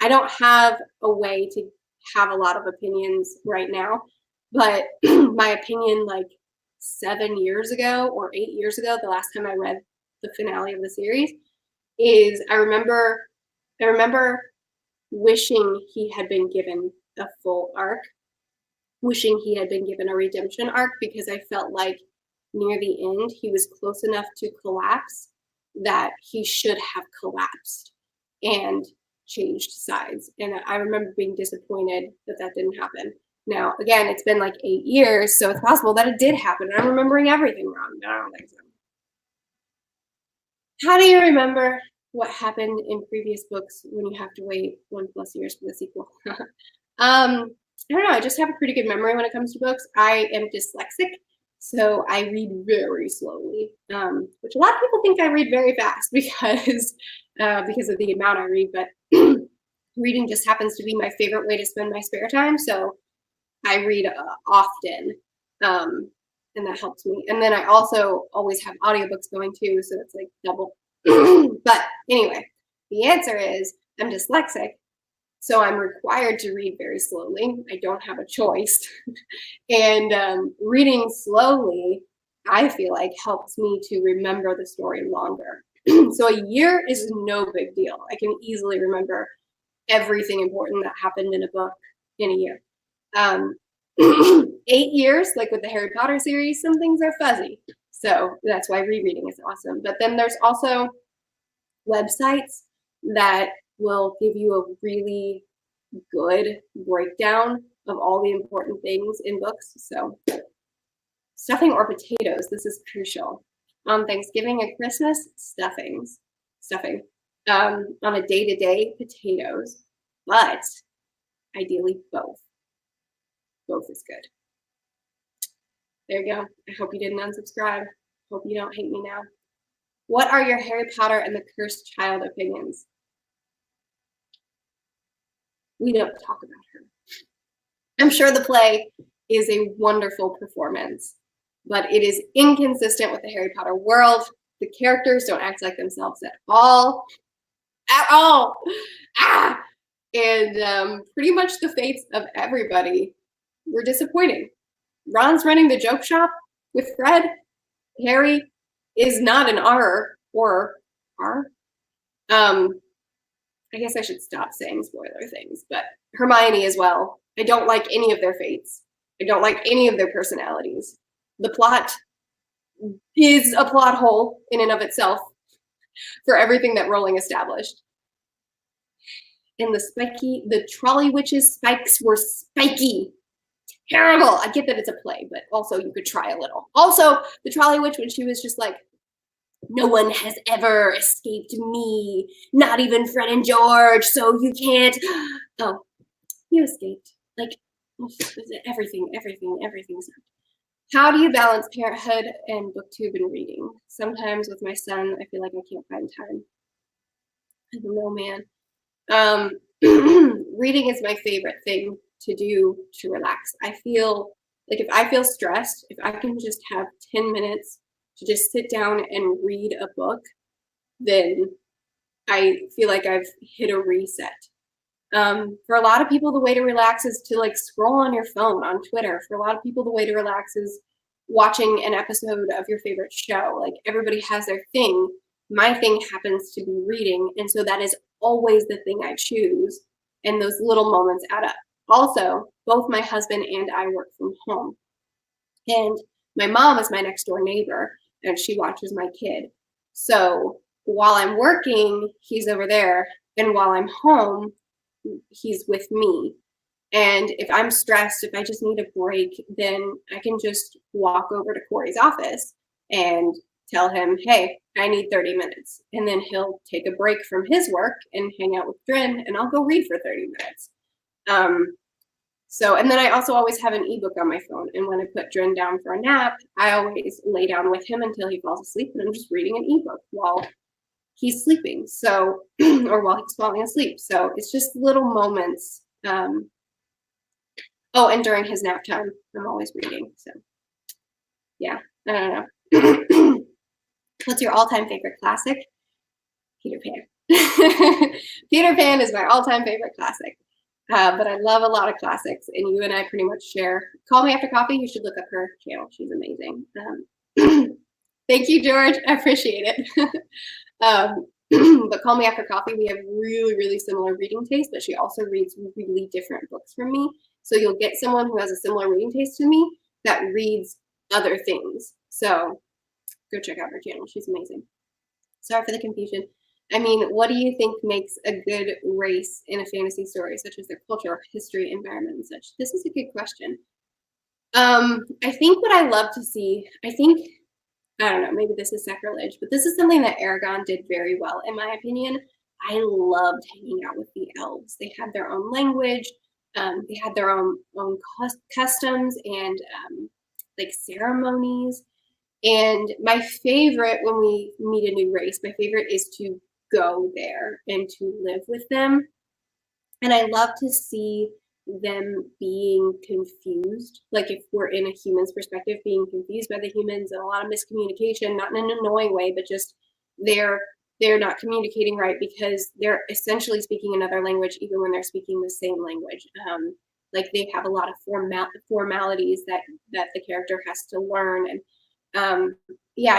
don't have a way to have a lot of opinions right now, but my opinion like 7 years ago or 8 years ago, the last time I read the finale of the series, is I remember wishing he had been given a full arc, wishing he had been given a redemption arc, because I felt like near the end he was close enough to collapse that he should have collapsed and changed sides. And I remember being disappointed that that didn't happen. Now, again, it's been like 8 years, so it's possible that it did happen. And I'm remembering everything wrong. I don't think so. How do you remember what happened in previous books when you have to wait 1+ years for the sequel? I don't know. I just have a pretty good memory when it comes to books. I am dyslexic, so I read very slowly, which a lot of people think I read very fast because of the amount I read. But reading just happens to be my favorite way to spend my spare time, so I read often, and that helps me. And then I also always have audiobooks going too, so it's like double. But anyway, the answer is I'm dyslexic, so I'm required to read very slowly. I don't have a choice. And reading slowly, I feel like, helps me to remember the story longer. So a year is no big deal. I can easily remember everything important that happened in a book in a year. 8 years, like with the Harry Potter series, some things are fuzzy. So that's why rereading is awesome. But then there's also websites that will give you a really good breakdown of all the important things in books. So stuffing or potatoes, this is crucial. On Thanksgiving and Christmas, stuffing. On a day-to-day, potatoes, but ideally both. Both is good. There you go. I hope you didn't unsubscribe. Hope you don't hate me now. What are your Harry Potter and the Cursed Child opinions? We don't talk about her. I'm sure the play is a wonderful performance, but it is inconsistent with the Harry Potter world. The characters don't act like themselves at all. At all. Ah! And pretty much the fates of everybody were disappointing. Ron's running the joke shop with Fred. Harry is not an R or R. I guess I should stop saying spoiler things, but Hermione as well. I don't like any of their fates. I don't like any of their personalities. The plot is a plot hole in and of itself for everything that Rowling established. And the trolley witch's spikes were spiky. Terrible. I get that it's a play, but also you could try a little. Also, the trolley witch, when she was just like, no one has ever escaped me, not even Fred and George, so you can't. Oh, you escaped. Like, everything. How do you balance parenthood and booktube and reading? Sometimes with my son, I feel like I can't find time. I don't know, man. Reading is my favorite thing to do to relax. I feel like if I feel stressed, if I can just have 10 minutes to just sit down and read a book, then I feel like I've hit a reset. For a lot of people, the way to relax is to like scroll on your phone on Twitter. For a lot of people, the way to relax is watching an episode of your favorite show. Like everybody has their thing. My thing happens to be reading. And so that is always the thing I choose. And those little moments add up. Also, both my husband and I work from home. And my mom is my next door neighbor and she watches my kid. So while I'm working, he's over there. And while I'm home, he's with me. And if I'm stressed, if I just need a break, then I can just walk over to Corey's office and tell him, hey, I need 30 minutes. And then he'll take a break from his work and hang out with Dren, and I'll go read for 30 minutes. And then I also always have an ebook on my phone. And when I put Dren down for a nap, I always lay down with him until he falls asleep, and I'm just reading an ebook while he's sleeping. So, or while he's falling asleep. So it's just little moments. And during his nap time, I'm always reading. So yeah, I don't know. What's your all-time favorite classic? Peter Pan. Peter Pan is my all-time favorite classic. But I love a lot of classics, and you and I pretty much share. Call Me After Coffee. You should look up her channel. She's amazing. Thank you, George. I appreciate it. But Call Me After Coffee, we have really, really similar reading taste, but she also reads really different books from me. So you'll get someone who has a similar reading taste to me that reads other things. So go check out her channel. She's amazing. Sorry for the confusion. I mean, what do you think makes a good race in a fantasy story, such as their culture, history, environment, and such? This is a good question. I think what I love to see, I don't know, maybe this is sacrilege, but this is something that Aragon did very well, in my opinion. I loved hanging out with the elves. They had their own language. They had their own customs and like ceremonies. And my favorite, when we meet a new race, my favorite is to go there and to live with them. And I love to see them being confused. Like if we're in a human's perspective, being confused by the humans, and a lot of miscommunication, not in an annoying way, but just they're not communicating right because they're essentially speaking another language, even when they're speaking the same language. Like they have a lot of formalities that the character has to learn. And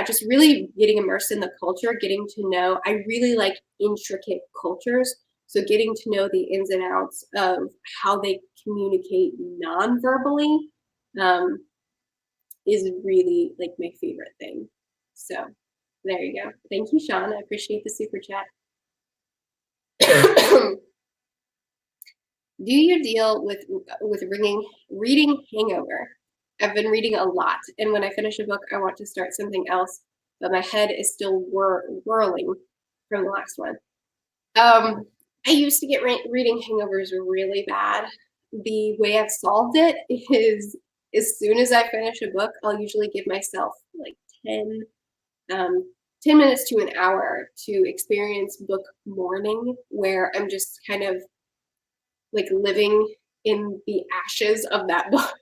just really getting immersed in the culture, getting to know. I really like intricate cultures. So getting to know the ins and outs of how they communicate non-verbally is really like my favorite thing. So there you go. Thank you, Sean. I appreciate the super chat. Do you deal with reading hangover? I've been reading a lot, and when I finish a book, I want to start something else, but my head is still whirling from the last one. I used to get reading hangovers really bad. The way I've solved it is as soon as I finish a book, I'll usually give myself like 10 10 minutes to an hour to experience book morning, where I'm just kind of like living in the ashes of that book.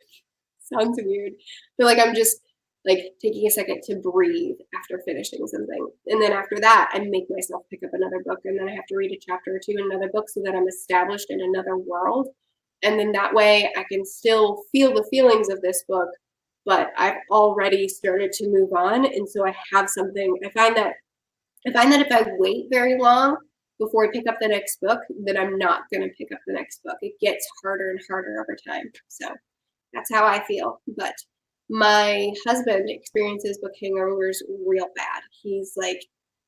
Sounds weird. But like I'm just like taking a second to breathe after finishing something. And then after that, I make myself pick up another book, and then I have to read a chapter or two in another book so that I'm established in another world. And then that way I can still feel the feelings of this book, but I've already started to move on. And so I have something. I find that if I wait very long before I pick up the next book, then I'm not going to pick up the next book. It gets harder and harder over time. So that's how I feel. But my husband experiences book hangovers real bad. He's like,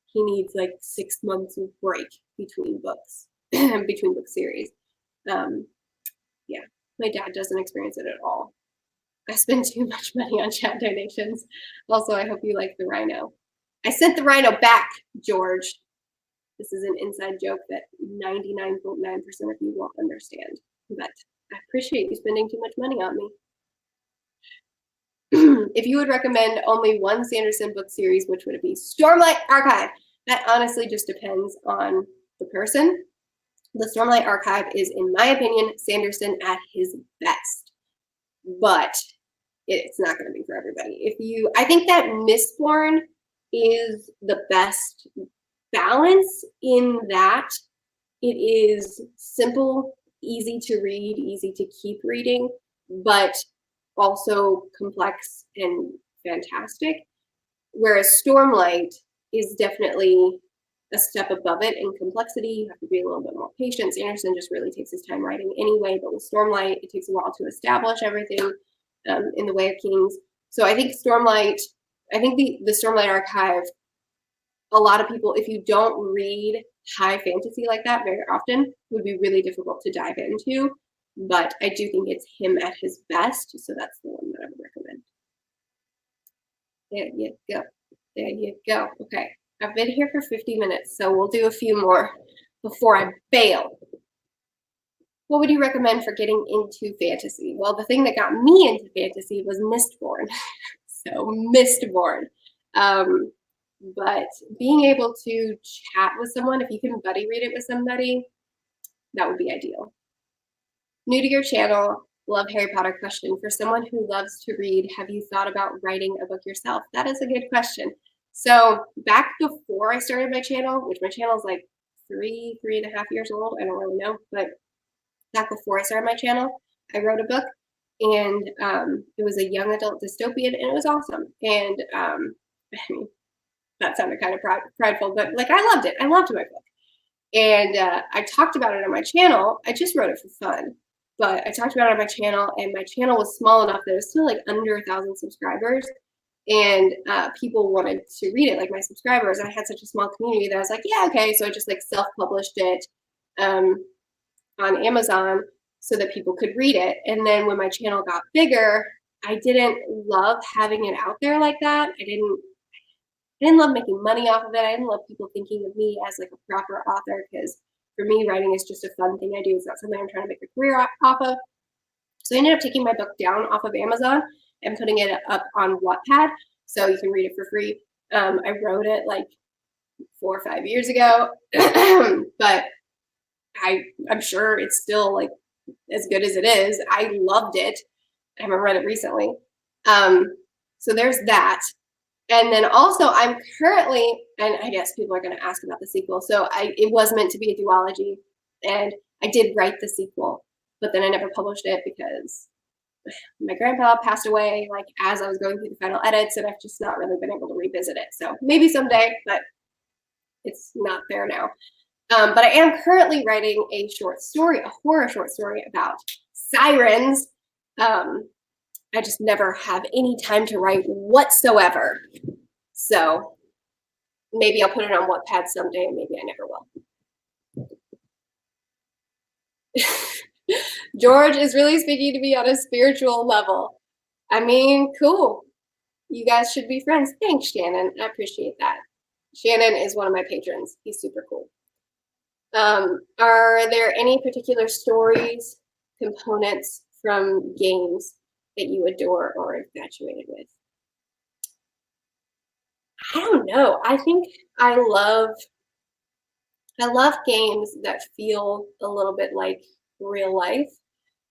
he needs like 6 months of break between books, between book series. Yeah, my dad doesn't experience it at all. I spend too much money on chat donations. Also, I hope you like the rhino. I sent the rhino back, George. This is an inside joke that 99.9% of you won't understand, but I appreciate you spending too much money on me. If you would recommend only one Sanderson book series, which would it be? Stormlight Archive. That honestly just depends on the person. The Stormlight Archive is, in my opinion, Sanderson at his best, but it's not going to be for everybody. I think that Mistborn is the best balance in that it is simple, easy to read, easy to keep reading, but also complex and fantastic. Whereas Stormlight is definitely a step above it in complexity. You have to be a little bit more patient. Sanderson just really takes his time writing anyway, but with Stormlight, it takes a while to establish everything in the Way of Kings. So I think Stormlight, the Stormlight Archive, a lot of people, if you don't read high fantasy like that very often, would be really difficult to dive into. But I do think it's him at his best, so that's the one that I would recommend. There you go. There you go. Okay, I've been here for 50 minutes, so we'll do a few more before I bail. What would you recommend for getting into fantasy? Well, the thing that got me into fantasy was Mistborn. So Mistborn. But being able to chat with someone, if you can buddy read it with somebody, that would be ideal. New to your channel, love Harry Potter question. For someone who loves to read, have you thought about writing a book yourself? That is a good question. So back before I started my channel, which my channel is like 3.5 years old, I don't really know, but back before I started my channel, I wrote a book, and it was a young adult dystopian, and it was awesome. And I mean, that sounded kind of prideful, but like I loved it. I loved my book. And I talked about it on my channel. I just wrote it for fun, but I talked about it on my channel, and my channel was small enough that it was still like under 1,000 subscribers. And people wanted to read it, like my subscribers. And I had such a small community that I was like, yeah, okay. So I just like self-published it on Amazon so that people could read it. And then when my channel got bigger, I didn't love having it out there like that. I didn't love making money off of it. I didn't love people thinking of me as like a proper author, because for me, writing is just a fun thing I do. It's not something I'm trying to make a career off of. So I ended up taking my book down off of Amazon and putting it up on Wattpad, so you can read it for free. I wrote it like 4 or 5 years ago, but I'm sure it's still like as good as it is. I loved it. I haven't read it recently. So there's that. And then also I'm currently, and I guess people are going to ask about the sequel. So it was meant to be a duology, and I did write the sequel, but then I never published it because my grandpa passed away like as I was going through the final edits, and I've just not really been able to revisit it. So maybe someday, but it's not there now. But I am currently writing a horror short story about sirens. I just never have any time to write whatsoever. So maybe I'll put it on Wattpad someday, and maybe I never will. George is really speaking to me on a spiritual level. I mean, cool. You guys should be friends. Thanks, Shannon. I appreciate that. Shannon is one of my patrons. He's super cool. Are there any particular stories, components from games that you adore or are infatuated with? I don't know. I think I love games that feel a little bit like real life.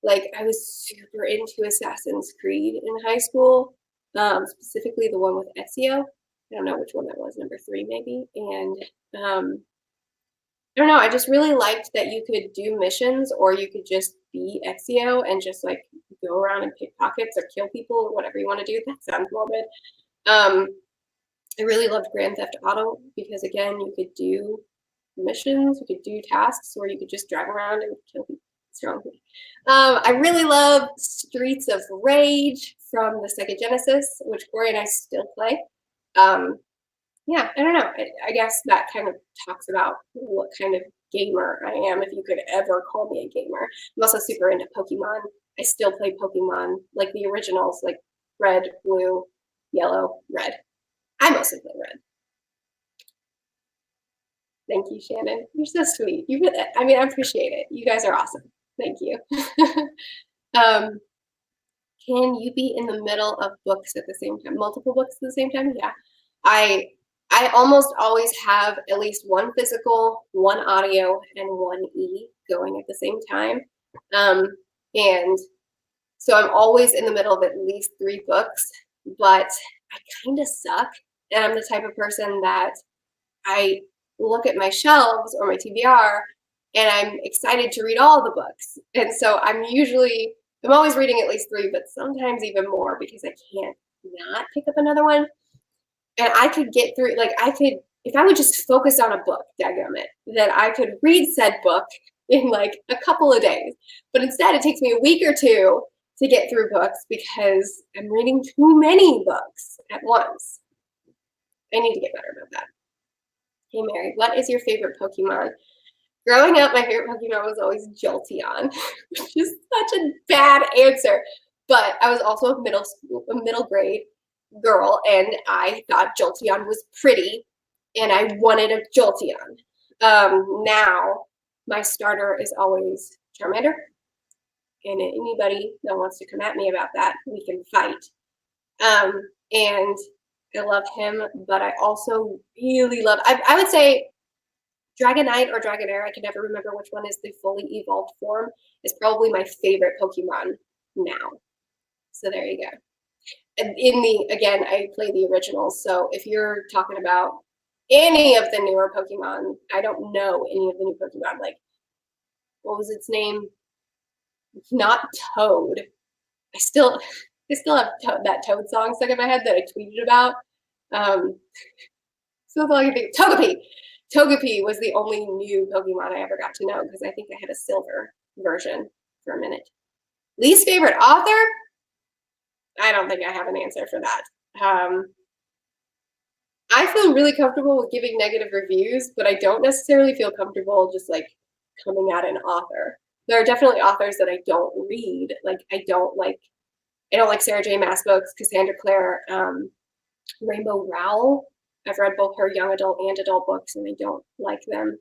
Like I was super into Assassin's Creed in high school, specifically the one with Ezio. I don't know which one that was, number 3 maybe. And I don't know, I just really liked that you could do missions or you could just be Ezio and just like go around and pick pockets or kill people or whatever you want to do. That sounds morbid. I really loved Grand Theft Auto because again, you could do missions, you could do tasks, or you could just drive around and kill people. I really love Streets of Rage from the Sega Genesis, which Corey and I still play. Yeah, I don't know. I guess that kind of talks about what kind of gamer I am, if you could ever call me a gamer. I'm also super into Pokemon. I still play Pokemon, like the originals, like red, blue, yellow, red. I mostly play red. Thank you, Shannon. You're so sweet. I mean, I appreciate it. You guys are awesome. Thank you. Can you be in the middle of books at the same time? Multiple books at the same time? Yeah. I almost always have at least one physical, one audio, and one e going at the same time. And so I'm always in the middle of at least 3 books, but I kind of suck. And I'm the type of person that I look at my shelves or my TBR and I'm excited to read all the books. And so I'm always reading at least 3, but sometimes even more because I can't not pick up another one. And I could get through, like if I would just focus on a book, dadgummit, then I could read said book in like a couple of days. But instead it takes me a week or 2 to get through books because I'm reading too many books at once. I need to get better about that. Hey Mary, what is your favorite Pokemon? Growing up, my favorite Pokemon was always Jolteon, which is such a bad answer. But I was also a middle grade girl, and I thought Jolteon was pretty, and I wanted a Jolteon. Now, my starter is always Charmander, and anybody that wants to come at me about that, we can fight. And I love him, but I also really love, I would say Dragonite or Dragonair, I can never remember which one is the fully evolved form, is probably my favorite Pokemon now. So there you go. And again, I play the originals, so if you're talking about any of the newer Pokemon, I don't know any of the new Pokemon, like, what was its name? Not Toad. I still have that Toad song stuck in my head that I tweeted about. So all I can think, Togepi. Togepi was the only new Pokemon I ever got to know because I think I had a silver version for a minute. Least favorite author? I don't think I have an answer for that. I feel really comfortable with giving negative reviews, but I don't necessarily feel comfortable just like coming at an author. There are definitely authors that I don't read. Like I don't like Sarah J. Maas books, Cassandra Clare, Rainbow Rowell. I've read both her young adult and adult books, and I don't like them.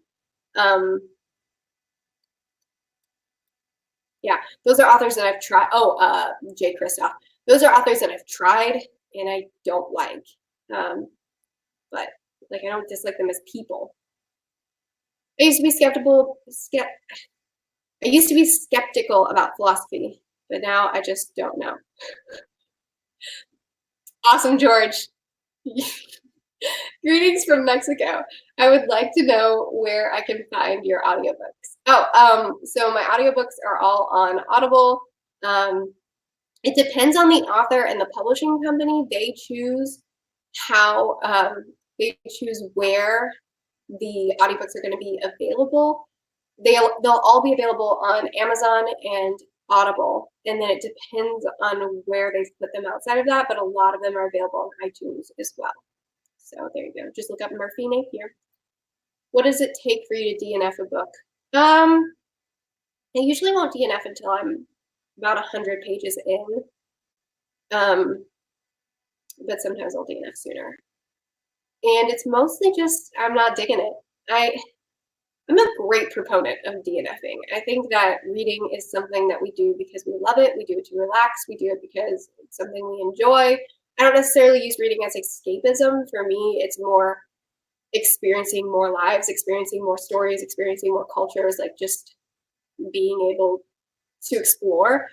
Yeah, those are authors that I've tried. Oh, Jay Kristoff. Those are authors that I've tried and I don't like. But like I don't dislike them as people. I used to be skeptical about philosophy, but now I just don't know. Awesome, George. Greetings from Mexico. I would like to know where I can find your audiobooks. So my audiobooks are all on Audible. It depends on the author and the publishing company. They choose where the audiobooks are going to be available. They'll all be available on Amazon and Audible, and then it depends on where they put them outside of that, but a lot of them are available on iTunes as well. So there you go. Just look up Murphy Napier. What does it take for you to DNF a book? I usually won't DNF until I'm about 100 pages in. But sometimes I'll DNF sooner. And it's mostly just I'm not digging it. I'm a great proponent of DNFing. I think that reading is something that we do because we love it. We do it to relax. We do it because it's something we enjoy. I don't necessarily use reading as escapism. For me, it's more experiencing more lives, experiencing more stories, experiencing more cultures, like just being able to explore.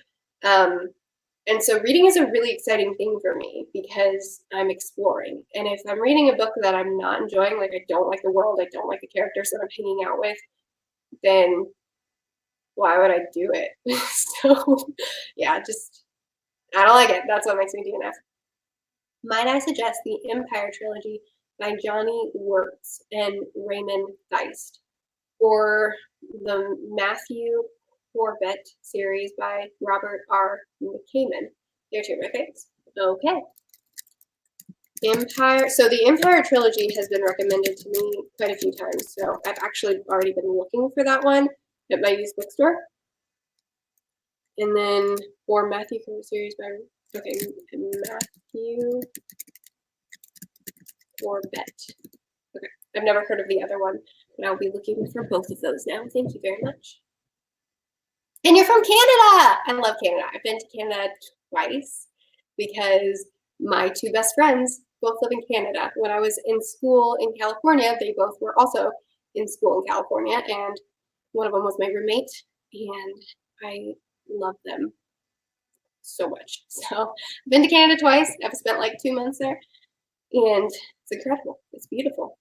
And so reading is a really exciting thing for me because I'm exploring. And if I'm reading a book that I'm not enjoying, like I don't like the world, I don't like the characters that I'm hanging out with, then why would I do it? So yeah, just I don't like it. That's what makes me DNF. Might I suggest the Empire trilogy by Johnny Wirtz and Raymond Feist, or the Matthew Corbett series by Robert R. McCammon? They're two of my favorites. Okay. Empire. So the Empire trilogy has been recommended to me quite a few times. So I've actually already been looking for that one at my used bookstore. And then for Matthew Corbett series by Matthew Corbett. Okay. I've never heard of the other one, but I'll be looking for both of those now. Thank you very much. And you're from Canada. I love Canada. I've been to Canada twice because my two best friends both live in Canada. When I was in school in California, they both were also in school in California, and one of them was my roommate, and I love them so much. So I've been to Canada twice. I've spent like 2 months there, and it's incredible. It's beautiful.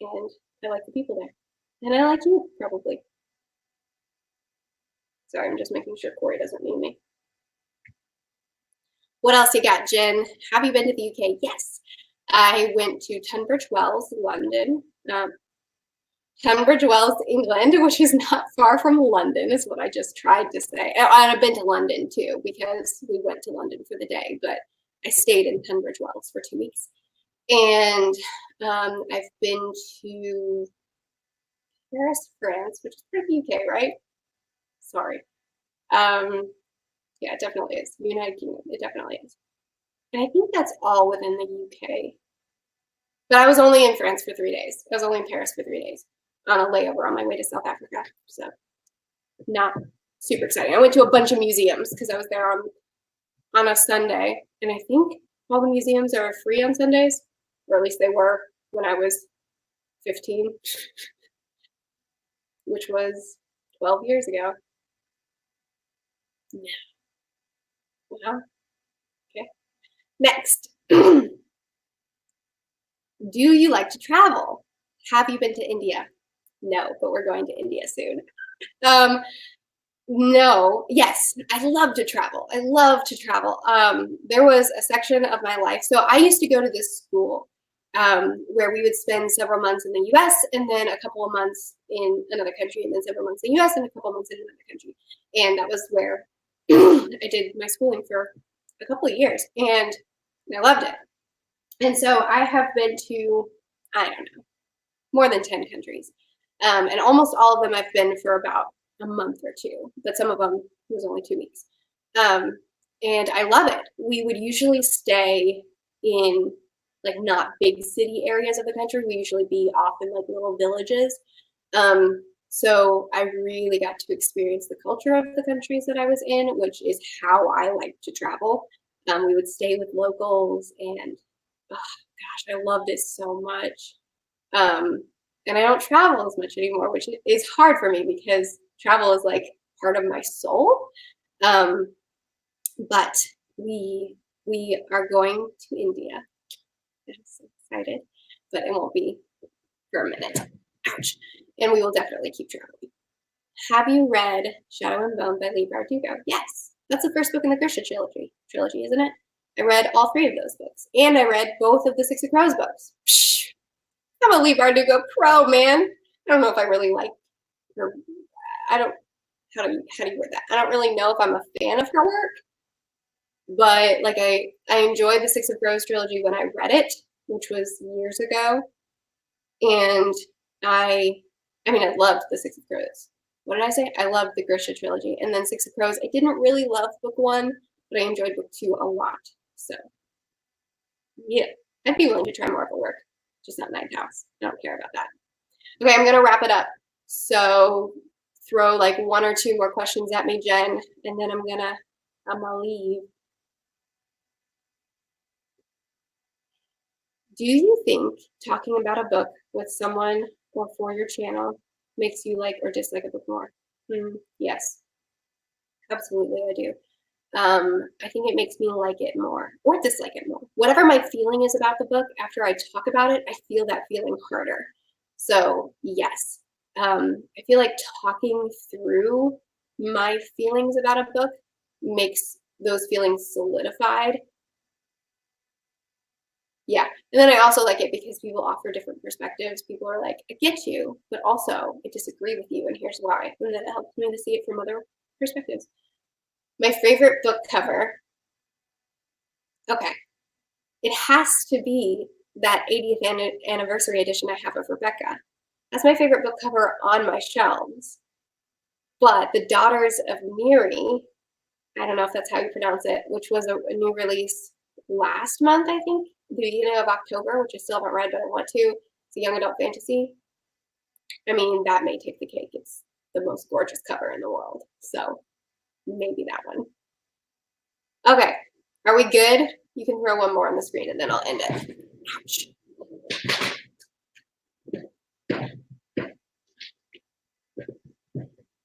And I like the people there. And I like you, probably. Sorry, I'm just making sure Corey doesn't need me. What else you got, Jen? Have you been to the UK? Yes. I went to Tunbridge Wells, London. Tunbridge Wells, England, which is not far from London, is what I just tried to say. And I've been to London, too, because we went to London for the day. But I stayed in Tunbridge Wells for 2 weeks. And I've been to Paris, France, which is part of the UK, right? Sorry. Yeah, it definitely is. United Kingdom, it definitely is. And I think that's all within the UK. But I was only in France for 3 days. I was only in Paris for 3 days on a layover on my way to South Africa. So not super exciting. I went to a bunch of museums because I was there on a Sunday. And I think all the museums are free on Sundays, or at least they were when I was 15, which was 12 years ago. Yeah. Wow. Okay. Next. Do you like to travel? Have you been to India? No, but we're going to India soon. No. Yes, I love to travel. I love to travel. There was a section of my life. So I used to go to this school where we would spend several months in the US and then a couple of months in another country, and then several months in the US and a couple of months in another country. And that was where I did my schooling for a couple of years, and I loved it. And so I have been to, I don't know, more than 10 countries. And almost all of them I've been for about a month or two, but some of them was only 2 weeks. And I love it. We would usually stay in like not big city areas of the country. We usually be off in like little villages. So I really got to experience the culture of the countries that I was in, which is how I like to travel. We would stay with locals, and oh gosh, I loved it so much. And I don't travel as much anymore, which is hard for me because travel is like part of my soul. But we are going to India. I'm so excited, but it won't be for a minute. Ouch. And we will definitely keep traveling. Have you read Shadow and Bone by Leigh Bardugo? Yes. That's the first book in the Grisha trilogy, isn't it? I read all 3 of those books. And I read both of the Six of Crows books. Psh, I'm a Leigh Bardugo pro, man. I don't know if I really like her. How do you word that? I don't really know if I'm a fan of her work. But like I enjoyed the Six of Crows trilogy when I read it, which was years ago. And I loved the Six of Crows. What did I say? I loved the Grisha trilogy. And then Six of Crows, I didn't really love book 1, but I enjoyed book 2 a lot. So, yeah, I'd be willing to try more of her work, just not Ninth House. I don't care about that. Okay, I'm going to wrap it up. So, throw like 1 or 2 more questions at me, Jen, and then I'm gonna leave. Do you think talking about a book with someone or for your channel makes you like or dislike a book more? Yes, absolutely I do. I think it makes me like it more or dislike it more. Whatever my feeling is about the book, after I talk about it, I feel that feeling harder. So yes, I feel like talking through my feelings about a book makes those feelings solidified. Yeah, and then I also like it because people offer different perspectives. People are like, I get you, but also I disagree with you, and here's why. And then it helps me to see it from other perspectives. My favorite book cover. Okay, it has to be that 80th anniversary edition I have of Rebecca. That's my favorite book cover on my shelves. But The Daughters of Neri, I don't know if that's how you pronounce it, which was a new release last month, I think, the beginning of October, which I still haven't read, but I want to. It's a young adult fantasy. I mean, that may take the cake. It's the most gorgeous cover in the world. So maybe that one. Okay, are we good? You can throw one more on the screen and then I'll end it. Ouch.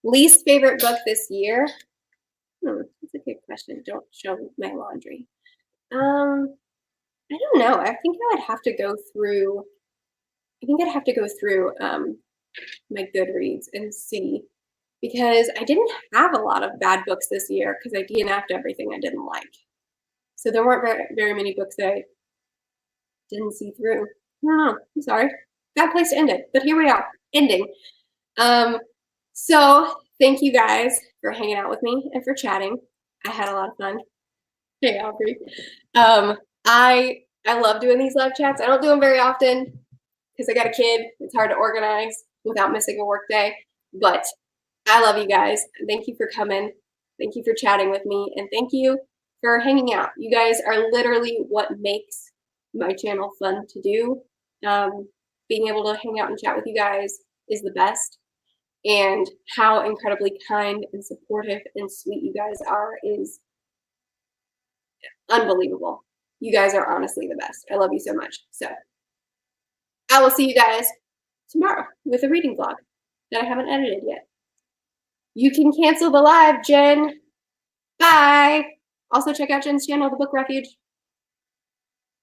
Least favorite book this year? That's a good question. Don't show my laundry. I don't know. I think I would have to go through. I think I'd have to go through my Goodreads and see, because I didn't have a lot of bad books this year because I DNF'd everything I didn't like. So there weren't very many books that I didn't see through. I don't know. I'm sorry. Bad place to end it. But here we are, ending. So thank you guys for hanging out with me and for chatting. I had a lot of fun. Hey, Aubrey. I love doing these live chats. I don't do them very often because I got a kid. It's hard to organize without missing a work day. But I love you guys. Thank you for coming. Thank you for chatting with me. And thank you for hanging out. You guys are literally what makes my channel fun to do. Being able to hang out and chat with you guys is the best. And how incredibly kind and supportive and sweet you guys are is unbelievable. You guys are honestly the best. I love you so much. So I will see you guys tomorrow with a reading vlog that I haven't edited yet. You can cancel the live, Jen. Bye. Also check out Jen's channel, The Book Refuge.